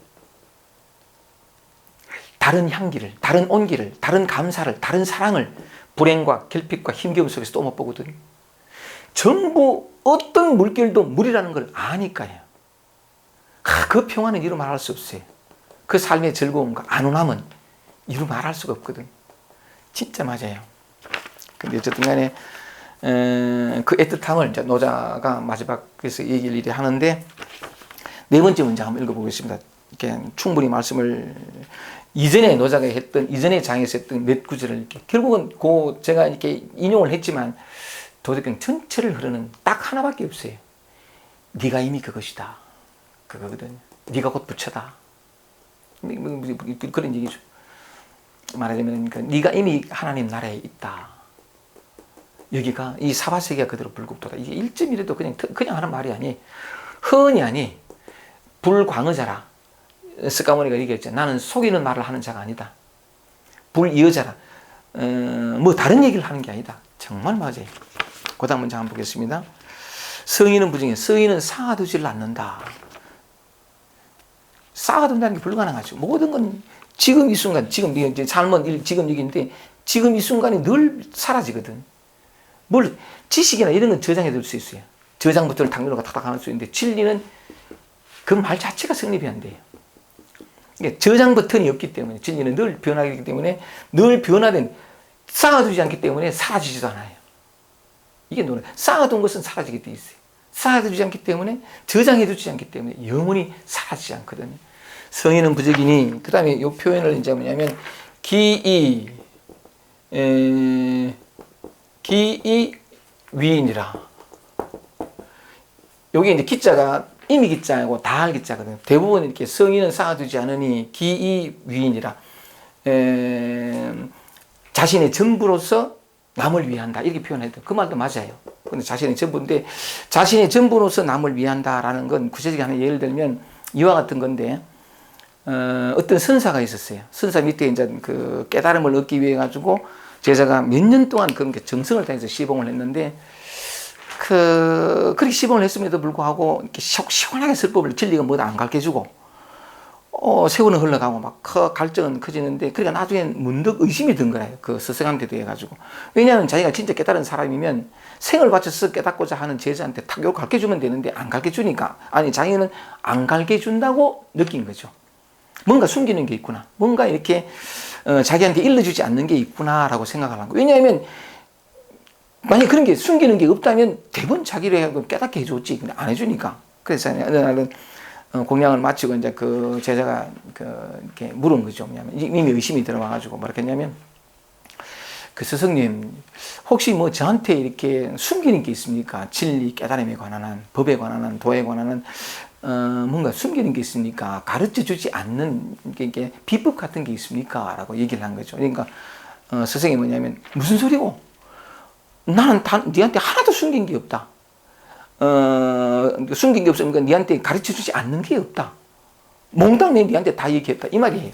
다른 향기를, 다른 온기를, 다른 감사를, 다른 사랑을 불행과 결핍과 힘겨움 속에서 또 못 보거든요. 전부 어떤 물결도 물이라는 걸 아니까요. 그 평화는 이루 말할 수 없어요. 그 삶의 즐거움과 안온함은 이루 말할 수가 없거든. 진짜 맞아요. 근데 어쨌든 간에 그 애틋함을 이제 노자가 마지막에서 얘기를 하는데 네 번째 문장 한번 읽어보겠습니다. 이렇게 충분히 말씀을 이전에 노자가 했던 이전에 장에서 했던 몇 구절을 이렇게 결국은 제가 이렇게 인용을 했지만 도덕경 전체를 흐르는 딱 하나밖에 없어요. 네가 이미 그것이다. 그거거든요. 네가 곧 부처다. 그런 얘기죠. 말하자면 네가 이미 하나님 나라에 있다. 여기가 이 사바세계가 그대로 불국토다. 이게 1.1에도 그냥 하는 말이 아니. 흔히 아니. 불광의자라. 스가모니가 얘기했죠. 나는 속이는 말을 하는 자가 아니다. 불이의자라. 뭐 다른 얘기를 하는 게 아니다. 정말 맞아요. 그 다음 문장 한번 보겠습니다. 성인은 부정해. 성인은 쌓아두지를 않는다. 쌓아둔다는 게 불가능하죠. 모든 건 지금 이 순간, 지금 이제 삶은 지금 얘기인데 지금 이 순간이 늘 사라지거든. 뭘 지식이나 이런 건 저장해 둘 수 있어요. 저장 버튼을 탁 누르고 탁탁 할 수 있는데 진리는 그 말 자체가 성립이 안 돼요. 그러니까 저장 버튼이 없기 때문에 진리는 늘 변하기 때문에 늘 변화된 쌓아두지 않기 때문에 사라지지도 않아요. 이게 노래. 쌓아둔 것은 사라지게 돼 있어요. 쌓아두지 않기 때문에 저장해두지 않기 때문에 영원히 사라지지 않거든요. 성인은 부적이니 그 다음에 이 표현을 이제 뭐냐면 기이 위인이라. 여기 이제 기자가 이미 기자고 다할 기자거든요. 대부분 이렇게 성인은 쌓아두지 않으니 기이 위인이라. 자신의 전부로서 남을 위한다 이렇게 표현해도 그 말도 맞아요. 근데 자신의 전부인데 자신의 전부로서 남을 위한다라는 건 구체적인 하나 예를 들면 이와 같은 건데 어떤 선사가 있었어요. 선사 밑에 이제 그 깨달음을 얻기 위해 가지고 제자가 몇 년 동안 그런 게 정성을 다해서 시봉을 했는데 그렇게 시봉을 했음에도 불구하고 이렇게 시원하게 설법을 진리가 뭐다 안 가르쳐주고 세월은 흘러가고 막 갈증은 커지는데 그러니까 나중엔 문득 의심이 든 거예요. 그 스승한테 대해 가지고. 왜냐하면 자기가 진짜 깨달은 사람이면 생을 바쳐서 깨닫고자 하는 제자한테 탁 요거 가르쳐주면 되는데 안 가르쳐주니까 아니 자기는 안 가르쳐준다고 느낀 거죠. 뭔가 숨기는 게 있구나. 뭔가 이렇게 자기한테 일러주지 않는 게 있구나라고 생각을 한 거예요. 왜냐하면 만약 그런 게 숨기는 게 없다면 대부분 자기를 깨닫게 해줬지. 근데 안 해주니까. 그래서 어느 날은 공양을 마치고 이제 그 제자가 이렇게 물은 거죠. 뭐냐면 이미 의심이 들어와가지고 뭐라 했냐면 그 스승님 혹시 뭐 저한테 이렇게 숨기는 게 있습니까? 진리 깨달음에 관한 한 법에 관한 한 도에 관한 한 뭔가 숨기는 게 있습니까? 가르쳐 주지 않는 이게 비법 같은 게 있습니까? 라고 얘기를 한 거죠. 그러니까 스승이 뭐냐면 무슨 소리고? 나는 니한테 하나도 숨긴 게 없다. 숨긴 게 없으니까 니한테 가르쳐 주지 않는 게 없다. 몽땅 내 니한테 다 얘기했다. 이 말이에요.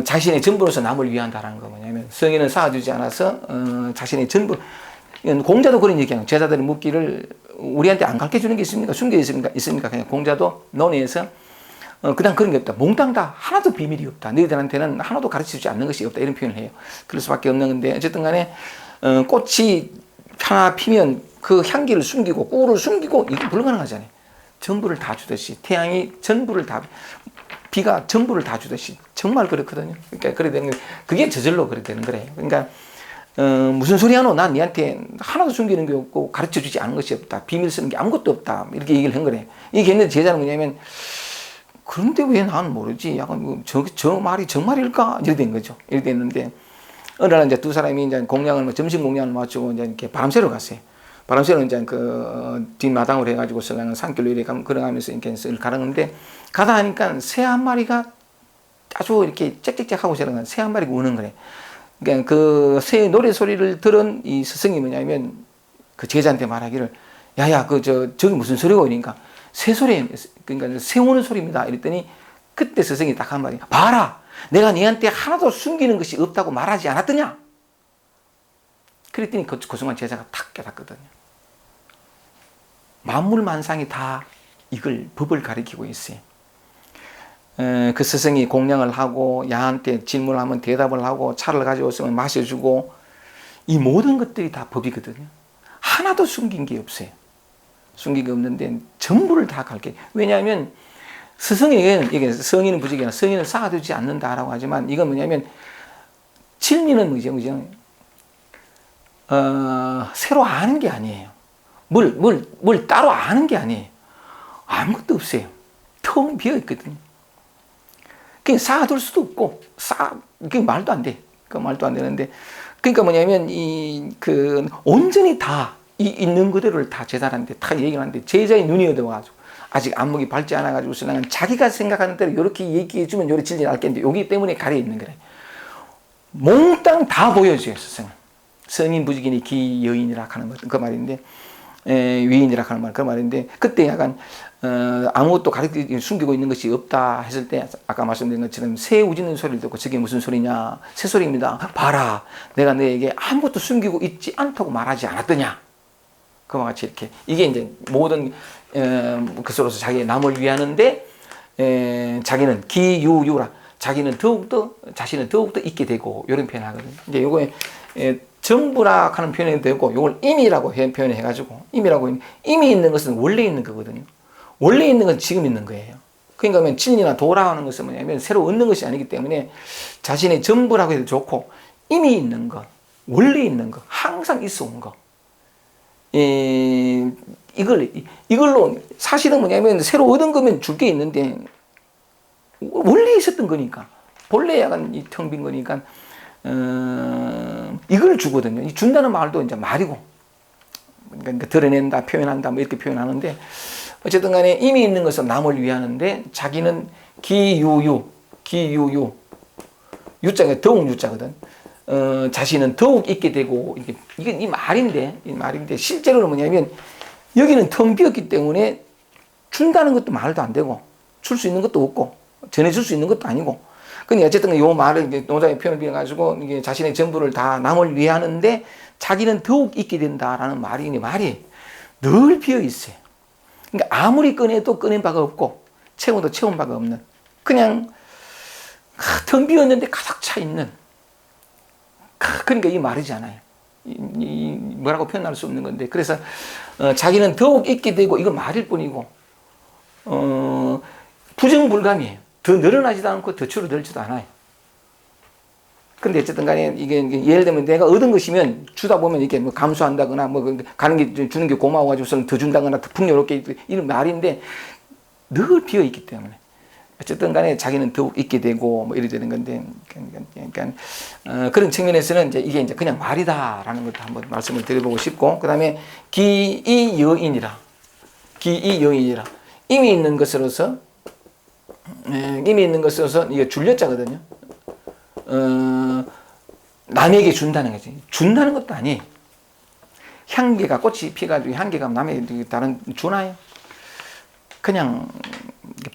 자신의 전부로서 남을 위한다라는 거 뭐냐면 성인은 쌓아주지 않아서 자신의 전부 공자도 그런 얘기하는 제자들이 묻기를 우리한테 안 가르쳐 주는 게 있습니까? 숨겨 있습니까? 그냥 공자도 논의해서 그다음 그런 게 없다. 몽땅 다 하나도 비밀이 없다. 너희들한테는 하나도 가르쳐 주지 않는 것이 없다. 이런 표현을 해요. 그럴 수밖에 없는 건데 어쨌든 간에 꽃이 하나 피면 그 향기를 숨기고 꿀을 숨기고 이게 불가능하잖아요. 전부를 다 주듯이 태양이 전부를 다 비가 전부를 다 주듯이 정말 그렇거든요. 그러니까 그래 되는 그게 저절로 그렇게 되는 거래요. 그러니까 무슨 소리 하노? 난 니한테 하나도 숨기는 게 없고 가르쳐 주지 않은 것이 없다. 비밀 쓰는 게 아무것도 없다. 이렇게 얘기를 한 거래요. 이게 했는데 제자는 뭐냐면 그런데 왜 나는 모르지? 약간 저 말이 정말일까? 이렇게 된 거죠. 이렇게 됐는데 어느 날 이제 두 사람이 이제 공양을 점심 공양을 마치고 이제 이렇게 바람 쐬러 갔어요. 바람 쐬러 이제 그 뒷마당으로 해가지고 산길로 이렇게 걸어가면서 이렇게 가는데 가다 하니까 새 한 마리가 아주 이렇게 짹짹짹하고 저러는 새 한 마리가 우는 거래. 그러니까 그 새 노래 소리를 들은 이 스승이 뭐냐면 그 제자한테 말하기를 야야 저기 무슨 소리고 그러니까 새 소리 그러니까 새 우는 소리입니다. 이랬더니 그때 스승이 딱 한 마디 봐라 내가 니한테 하나도 숨기는 것이 없다고 말하지 않았더냐. 그랬더니 그 순간 제자가 탁 깨닫거든요. 만물만상이 다 이걸 법을 가리키고 있어요. 그 스승이 공양을 하고 야한테 질문을 하면 대답을 하고 차를 가져왔으면 마셔주고 이 모든 것들이 다 법이거든요. 하나도 숨긴 게 없어요. 숨긴 게 없는데 전부를 다 가르쳐. 왜냐하면 스승에게는 이게 성인은 부적이나 성인을 쌓아두지 않는다라고 하지만 이건 뭐냐면 진리는 뭐죠? 새로 아는 게 아니에요. 뭘 따로 아는 게 아니에요. 아무것도 없어요. 텅 비어 있거든요. 그냥 쌓아둘 수도 없고, 그게 말도 안 돼. 그 말도 안 되는데. 그러니까 뭐냐면, 온전히 다, 있는 그대로를 다 제자한테 다 얘기를 하는데, 제자의 눈이 어두워가지고, 아직 안목이 밝지 않아가지고, 자기가 생각하는 대로 이렇게 얘기해주면 요리 진리를 알겠는데, 여기 때문에 가려 있는 거래. 몽땅 다 보여줘요, 스승은. 성인 부지기니 기 여인이라 하는 그 말인데, 위인이라 하는 말, 그 말인데, 그때 약간, 아무것도 숨기고 있는 것이 없다 했을 때, 아까 말씀드린 것처럼 새 우짖는 소리를 듣고 저게 무슨 소리냐? 새 소리입니다. 봐라. 내가 너에게 아무것도 숨기고 있지 않다고 말하지 않았더냐? 그와 같이 이렇게 이게 이제 모든 것으로서 자기의 남을 위하는데 자기는 기유유라 자기는 더욱더 자신은 더욱더 있게 되고 이런 표현을 하거든요. 이제 요거에 전부라 하는 표현이 되고 요걸 임이라고 표현해 가지고 임이 있는 것은 원래 있는 거거든요. 원래 있는 건 지금 있는 거예요. 그러니까 진리나 도라는 것은 뭐냐면 새로 얻는 것이 아니기 때문에 자신의 전부라고 해도 좋고 이미 있는 것, 원래 있는 것, 항상 있어 온 것. 이걸로 사실은 뭐냐면 새로 얻은 거면 줄 게 있는데 원래 있었던 거니까 본래 약간 이 텅 빈 거니까 이걸 주거든요. 이 준다는 말도 이제 말이고 그러니까 드러낸다, 표현한다 뭐 이렇게 표현하는데 어쨌든 간에 이미 있는 것은 남을 위하는데 자기는 기유유 유자가 더욱 유자거든. 자신은 더욱 있게 되고 이게 이 말인데 실제로는 뭐냐면 여기는 텅 비었기 때문에 준다는 것도 말도 안 되고 줄 수 있는 것도 없고 전해줄 수 있는 것도 아니고 근데 어쨌든 이 말을 노자의 표현을 빌어 가지고 이게 자신의 전부를 다 남을 위하는데 자기는 더욱 있게 된다라는 말이 늘 비어 있어요. 그러니까 아무리 꺼내도 꺼낸 바가 없고 채워도 채운 바가 없는 그냥 텅 비었는데 가득 차 있는 그러니까 이 말이잖아요. 뭐라고 표현할 수 없는 건데 그래서 자기는 더욱 있게 되고 이건 말일 뿐이고 부정불감이에요. 더 늘어나지도 않고 더 줄어들지도 않아요. 근데 어쨌든 간에 이게 예를 들면 내가 얻은 것이면 주다 보면 이렇게 뭐 감수한다거나 뭐 가는 게 주는 게 고마워가지고서는 더 준다거나 더 풍요롭게 이런 말인데 늘 비어 있기 때문에 어쨌든 간에 자기는 더욱 있게 되고 뭐 이래 되는 건데 그러니까 그런 측면에서는 이게 이제 그냥 말이다라는 것도 한번 말씀을 드려보고 싶고 그다음에 기이여인이라 이미 있는 것으로서 이게 줄여자거든요. 남에게 준다는 거지. 준다는 것도 아니에요. 향기가 꽃이 피가지고 향기가 남에게 다른 주나요? 그냥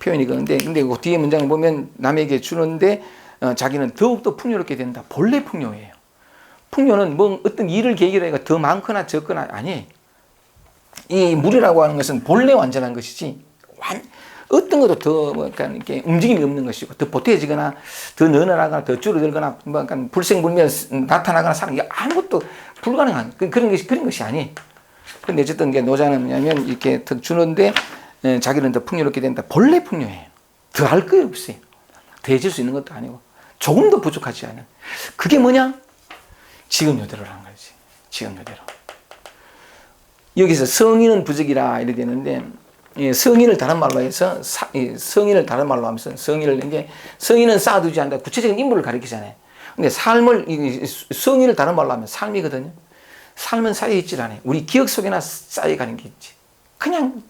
표현이 그런데 근데 그 뒤에 문장을 보면 남에게 주는데 자기는 더욱더 풍요롭게 된다. 본래 풍요예요. 풍요는 뭐 어떤 일을 계기로 해가 더 많거나 적거나 아니에요. 이 물이라고 하는 것은 본래 완전한 것이지 어떤 것도 더 뭐 약간 이렇게 움직임이 없는 것이고 더 보태지거나 더 늘어나거나 더 줄어들거나 뭐 약간 불생불멸 나타나거나 사는 게 아무것도 불가능한 그런 것이 아니에요. 그런데 어쨌든 이게 노자는 뭐냐면 이렇게 더 주는데 자기는 더 풍요롭게 된다. 본래 풍요해요. 더 할 거 없어요. 더해질 수 있는 것도 아니고 조금도 부족하지 않은. 그게 뭐냐? 지금 요대로라는 거지. 지금 요대로. 여기서 성인은 부적이라 이렇게 되는데 성인을 다른 말로 해서 성인을 다른 말로 하면서 성인은 쌓아두지 않는다. 구체적인 인물을 가리키잖아요. 근데 성인을 다른 말로 하면 삶이거든요. 삶은 쌓여있질 않아요. 우리 기억 속에나 쌓여가는 게 있지. 그냥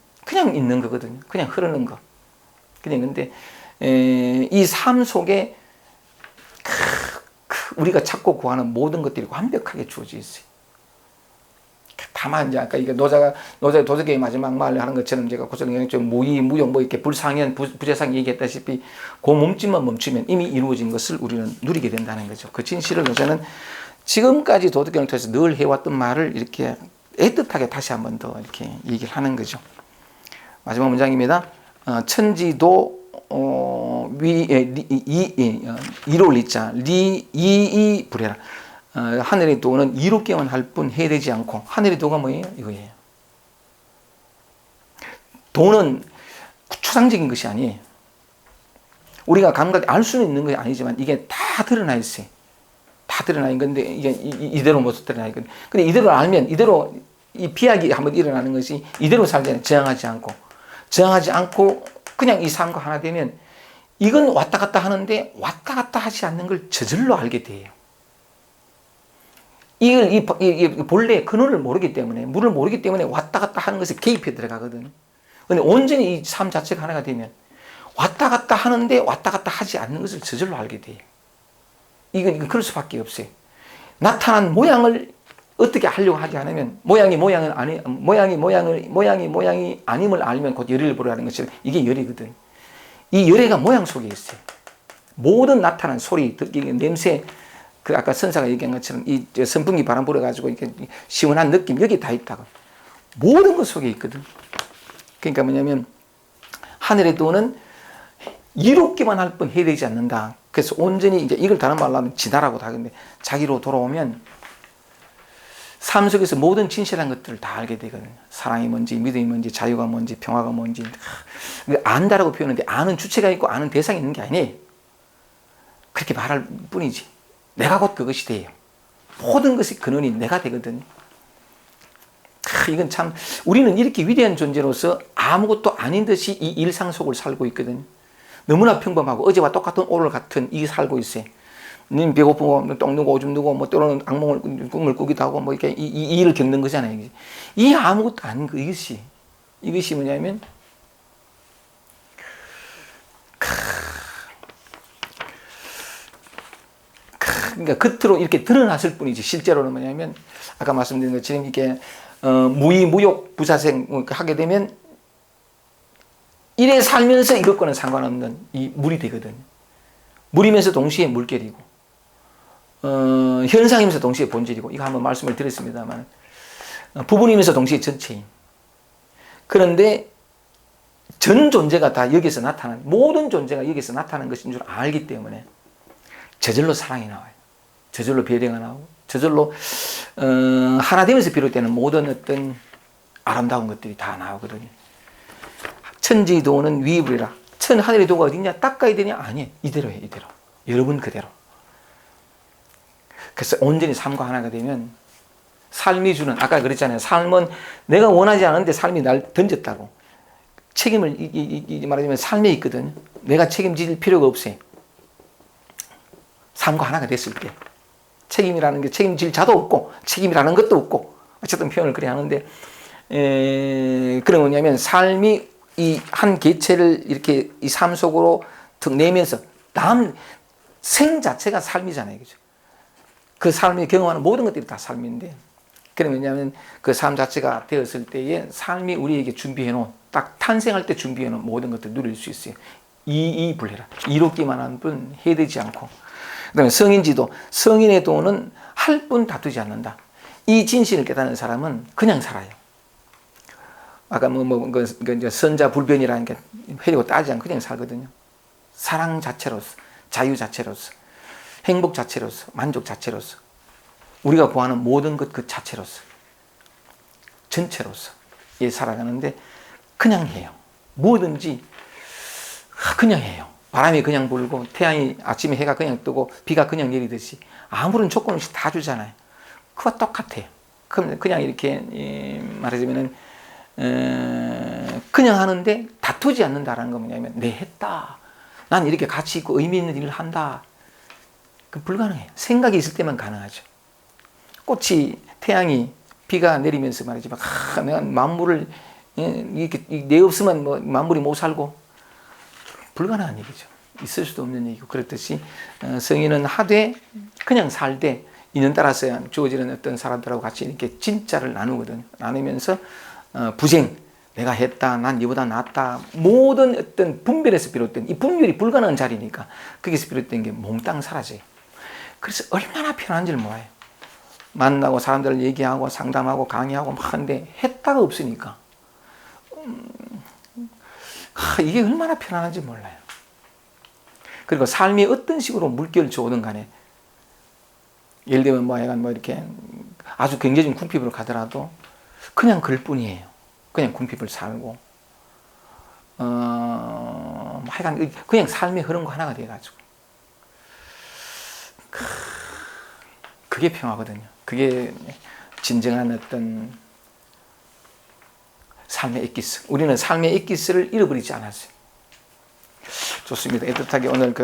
있는 거거든요. 그냥 흐르는 거. 근데 이 삶 속에 우리가 찾고 구하는 모든 것들이 완벽하게 주어져 있어요. 다만 이제 아까 이게 노자의 도덕의 마지막 말을 하는 것처럼 제가 고설령 좀 무의 무용 뭐 이렇게 불상현 부재상 얘기했다시피 그 몸짓만 멈추면 이미 이루어진 것을 우리는 누리게 된다는 거죠. 그 진실을 노자는 지금까지 도덕경을 통해서 늘 해왔던 말을 이렇게 애틋하게 다시 한 번 더 이렇게 얘기를 하는 거죠. 마지막 문장입니다. 천지도 이로울 리자 리이이 불해라. 하늘의 도는 이롭게만 할 뿐 해되지 않고 하늘의 도가 뭐예요? 이거예요. 도는 추상적인 것이 아니에요. 우리가 감각이 알 수는 있는 것이 아니지만 이게 다 드러나 있어요. 다 드러나 있는 건데 이게 이대로 못 드러나 있거든요. 근데 이대로 알면 이대로 이 비약이 한번 일어나는 것이 이대로 살잖아요. 저항하지 않고 그냥 이 삶과 하나 되면 이건 왔다 갔다 하는데 왔다 갔다 하지 않는 걸 저절로 알게 돼요. 이 본래 근원을 모르기 때문에 물을 모르기 때문에 왔다 갔다 하는 것에 개입해 들어가거든요. 근데 온전히 이 삶 자체가 하나가 되면 왔다 갔다 하는데 왔다 갔다 하지 않는 것을 저절로 알게 돼요. 이건 그럴 수밖에 없어요. 나타난 모양을 어떻게 하려고 하지 않으면 모양이 아님을 알면 곧 열의를 보라는 것처럼 이게 열이거든. 이 열애가 모양 속에 있어요. 모든 나타난 소리, 듣기, 냄새, 아까 선사가 얘기한 것처럼 이 선풍기 바람 불어가지고 이렇게 시원한 느낌 여기 다 있다고. 모든 것 속에 있거든. 그러니까 뭐냐면 하늘의 돈은 이롭기만 할 뿐 해되지 않는다. 그래서 온전히 이제 이걸 다른 말로 하면 지다라고도 하는데 자기로 돌아오면 삶 속에서 모든 진실한 것들을 다 알게 되거든요. 사랑이 뭔지, 믿음이 뭔지, 자유가 뭔지, 평화가 뭔지. 안다라고 표현하는데 아는 주체가 있고 아는 대상이 있는 게 아니에요. 그렇게 말할 뿐이지. 내가 곧 그것이 돼요. 모든 것의 근원이 내가 되거든요. 이건 참 우리는 이렇게 위대한 존재로서 아무것도 아닌 듯이 이 일상 속을 살고 있거든요. 너무나 평범하고 어제와 똑같은 오늘 같은 이 살고 있어요. 님 배고프고 똥 누고 오줌 누고 뭐 때로는 악몽을 꿈을 꾸기도 하고 뭐 이렇게 이 일을 겪는 거잖아요. 이 아무것도 아닌 거 이것이 뭐냐면 그러니까 겉으로 이렇게 드러났을 뿐이지 실제로는 뭐냐면 아까 말씀드린 것처럼 이렇게 무의무욕 부사생 하게 되면 이래 살면서 이것과는 상관없는 이 물이 되거든요. 물이면서 동시에 물결이고 현상이면서 동시에 본질이고 이거 한번 말씀을 드렸습니다만 부분이면서 동시에 전체인. 그런데 전 존재가 다 여기서 나타나는 모든 존재가 여기서 나타나는 것인 줄 알기 때문에 저절로 사랑이 나와요. 저절로 배려가 나오고 저절로 하나 되면서 비롯되는 모든 어떤 아름다운 것들이 다 나오거든요. 천지도는 위불이라. 하늘의 도가 어딨냐? 닦아야 되냐? 아니에요. 이대로예요. 이대로. 여러분 그대로. 그래서 온전히 삶과 하나가 되면 삶이 주는, 아까 그랬잖아요. 삶은 내가 원하지 않은데 삶이 날 던졌다고. 책임을 말하자면 삶에 있거든요. 내가 책임질 필요가 없어요. 삶과 하나가 됐을 때. 책임이라는 게 책임질 자도 없고 책임이라는 것도 없고 어쨌든 표현을 그래 하는데 그런 뭐냐면 삶이 이 한 개체를 이렇게 이 삶 속으로 툭 내면서 생 자체가 삶이잖아요. 그죠? 그 삶이 경험하는 모든 것들이 다 삶인데 그러면 왜냐하면 그 삶 자체가 되었을 때에 삶이 우리에게 준비해 놓은 딱 탄생할 때 준비해 놓은 모든 것들을 누릴 수 있어요. 이불해라. 이롭기만 한 뿐 해되지 않고 그 다음에 성인지도 성인의 도는 할 뿐 다투지 않는다. 이 진실을 깨닫는 사람은 그냥 살아요. 아까 선자 불변이라는 게 회리고 따지지 않고 그냥 살거든요. 사랑 자체로서, 자유 자체로서, 행복 자체로서, 만족 자체로서, 우리가 구하는 모든 것 그 자체로서, 전체로서 살아가는데 그냥 해요. 뭐든지 그냥 해요. 바람이 그냥 불고 태양이 아침에 해가 그냥 뜨고 비가 그냥 내리듯이 아무런 조건 없이 다 주잖아요. 그와 똑같아요. 그냥 이렇게 말하자면은 그냥 하는데 다투지 않는다라는 건 뭐냐면 내 했다. 난 이렇게 가치 있고 의미 있는 일을 한다. 그 불가능해요. 생각이 있을 때만 가능하죠. 태양이 비가 내리면서 말이지만 내가 만물을 이렇게 내 없으면 뭐 만물이 못 살고 불가능한 얘기죠. 있을 수도 없는 얘기고 그렇듯이 성인은 하되 그냥 살되 인연 따라서 주어지는 어떤 사람들하고 같이 이렇게 진짜를 나누거든. 나누면서 부쟁, 내가 했다, 난 이보다 낫다, 모든 어떤 분별에서 비롯된 이 분별이 불가능한 자리니까 거기서 비롯된 게 몽땅 사라져요. 그래서 얼마나 편한지를 몰라요. 만나고 사람들을 얘기하고 상담하고 강의하고 막 하는데 했다가 없으니까 이게 얼마나 편안한지 몰라요. 그리고 삶이 어떤 식으로 물결을 줘오든 간에 예를 들면 뭐 이렇게 아주 경제적인 궁핍으로 가더라도 그냥 그럴 뿐이에요. 그냥 궁핍을 살고 하여간 그냥 삶의 흐름과 하나가 돼가지고 그게 평화거든요. 그게 진정한 어떤 삶의 엑기스. 우리는 삶의 엑기스를 잃어버리지 않았어요. 좋습니다. 애틋하게 오늘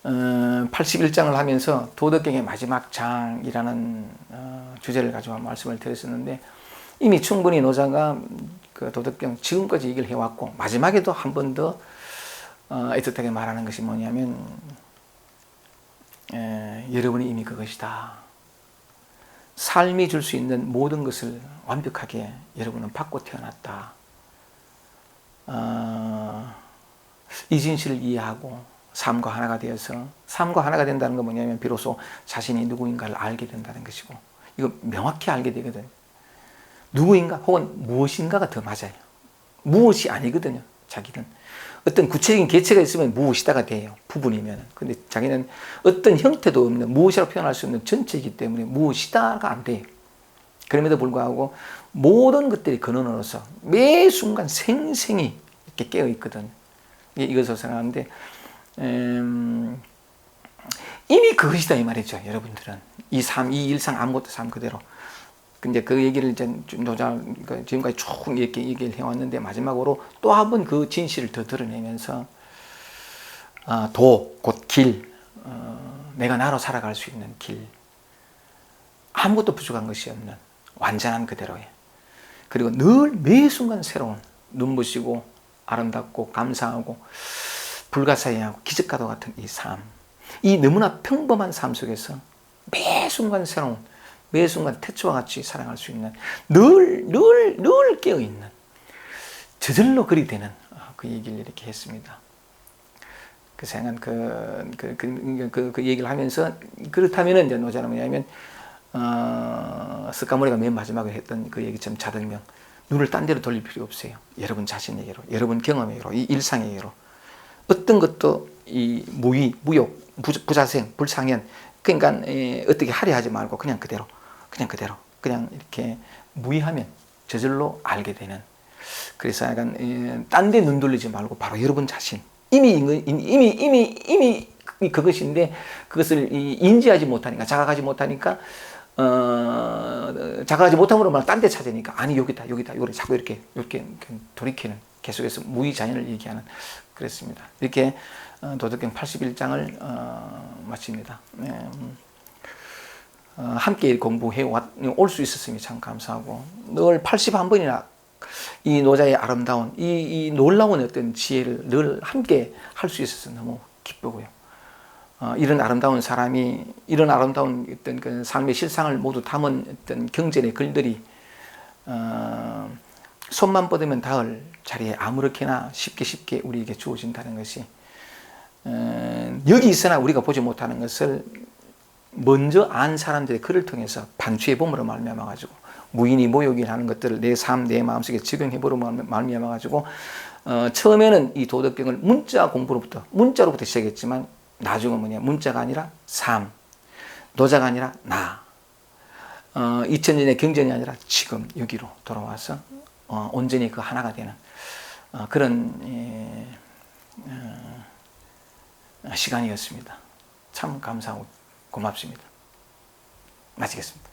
81장을 하면서 도덕경의 마지막 장이라는 주제를 가지고 말씀을 드렸었는데 이미 충분히 노자가 그 도덕경 지금까지 얘기를 해왔고 마지막에도 한 번 더 애틋하게 말하는 것이 뭐냐면 여러분이 이미 그것이다. 삶이 줄 수 있는 모든 것을 완벽하게 여러분은 받고 태어났다. 이 진실을 이해하고 삶과 하나가 되어서 삶과 하나가 된다는 건 뭐냐면 비로소 자신이 누구인가를 알게 된다는 것이고 이거 명확히 알게 되거든. 누구인가 혹은 무엇인가가 더 맞아요. 무엇이 아니거든요. 자기는 어떤 구체적인 개체가 있으면 무엇이다가 돼요. 부분이면. 근데 자기는 어떤 형태도 없는 무엇이라고 표현할 수 없는 전체이기 때문에 무엇이다가 안 돼요. 그럼에도 불구하고 모든 것들이 근원으로서 매 순간 생생히 이렇게 깨어 있거든. 이것을 생각하는데 이미 그것이다 이 말이죠. 여러분들은 이 삶, 이 일상 아무것도 삶 그대로. 근데 그 얘기를 이제 지금까지 쭉 이렇게 얘기를 해왔는데 마지막으로 또 한 번 그 진실을 더 드러내면서 도, 곧 길, 내가 나로 살아갈 수 있는 길, 아무것도 부족한 것이 없는 완전한 그대로의, 그리고 늘 매 순간 새로운 눈부시고 아름답고 감사하고 불가사의하고 기적과도 같은 이 삶, 이 너무나 평범한 삶 속에서 매 순간 새로운, 매 순간 태초와 같이 살아갈 수 있는, 늘 깨어있는, 저절로 그리 되는 그 얘기를 이렇게 했습니다. 그 생각, 그 얘기를 하면서, 그렇다면 이제 노자는 뭐냐면, 스카모리가 맨 마지막에 했던 그 얘기처럼 자등명, 눈을 딴 데로 돌릴 필요 없어요. 여러분 자신에게로, 여러분 경험에게로, 이 일상에게로. 어떤 것도 이 무의, 무욕, 부자생, 불상현, 그러니까 어떻게 하려 하지 말고 그냥 그대로 그냥 이렇게 무의하면 저절로 알게 되는. 그래서 약간 딴 데 눈 돌리지 말고 바로 여러분 자신, 이미 그것인데 그것을 인지하지 못하니까, 자각하지 못하니까 자각하지 못함으로 막 딴 데 찾으니까, 아니 여기다 요래 자꾸 이렇게 돌이키는, 계속해서 무의자연을 얘기하는. 그랬습니다. 이렇게 도덕경 81장을 마칩니다. 함께 공부해 올 수 있었으니 참 감사하고, 늘 81번이나 이 노자의 아름다운 이 놀라운 어떤 지혜를 늘 함께 할 수 있어서 너무 기쁘고요. 이런 아름다운 사람이, 이런 아름다운 어떤 그 삶의 실상을 모두 담은 어떤 경전의 글들이 손만 뻗으면 닿을 자리에 아무렇게나 쉽게 우리에게 주어진다는 것이, 여기 있으나 우리가 보지 못하는 것을 먼저 안 사람들의 글을 통해서 반추해 봄으로 말미암아가지고, 무인이 모욕이 하는 것들을 내 삶, 내 마음속에 적용해보로 말미암아가지고, 처음에는 이 도덕경을 문자로부터 시작했지만, 나중은 뭐냐, 문자가 아니라 삶, 노자가 아니라 나, 2000년의 경전이 아니라 지금 여기로 돌아와서 온전히 그 하나가 되는 그런 시간이었습니다. 참 감사하고 고맙습니다. 마치겠습니다.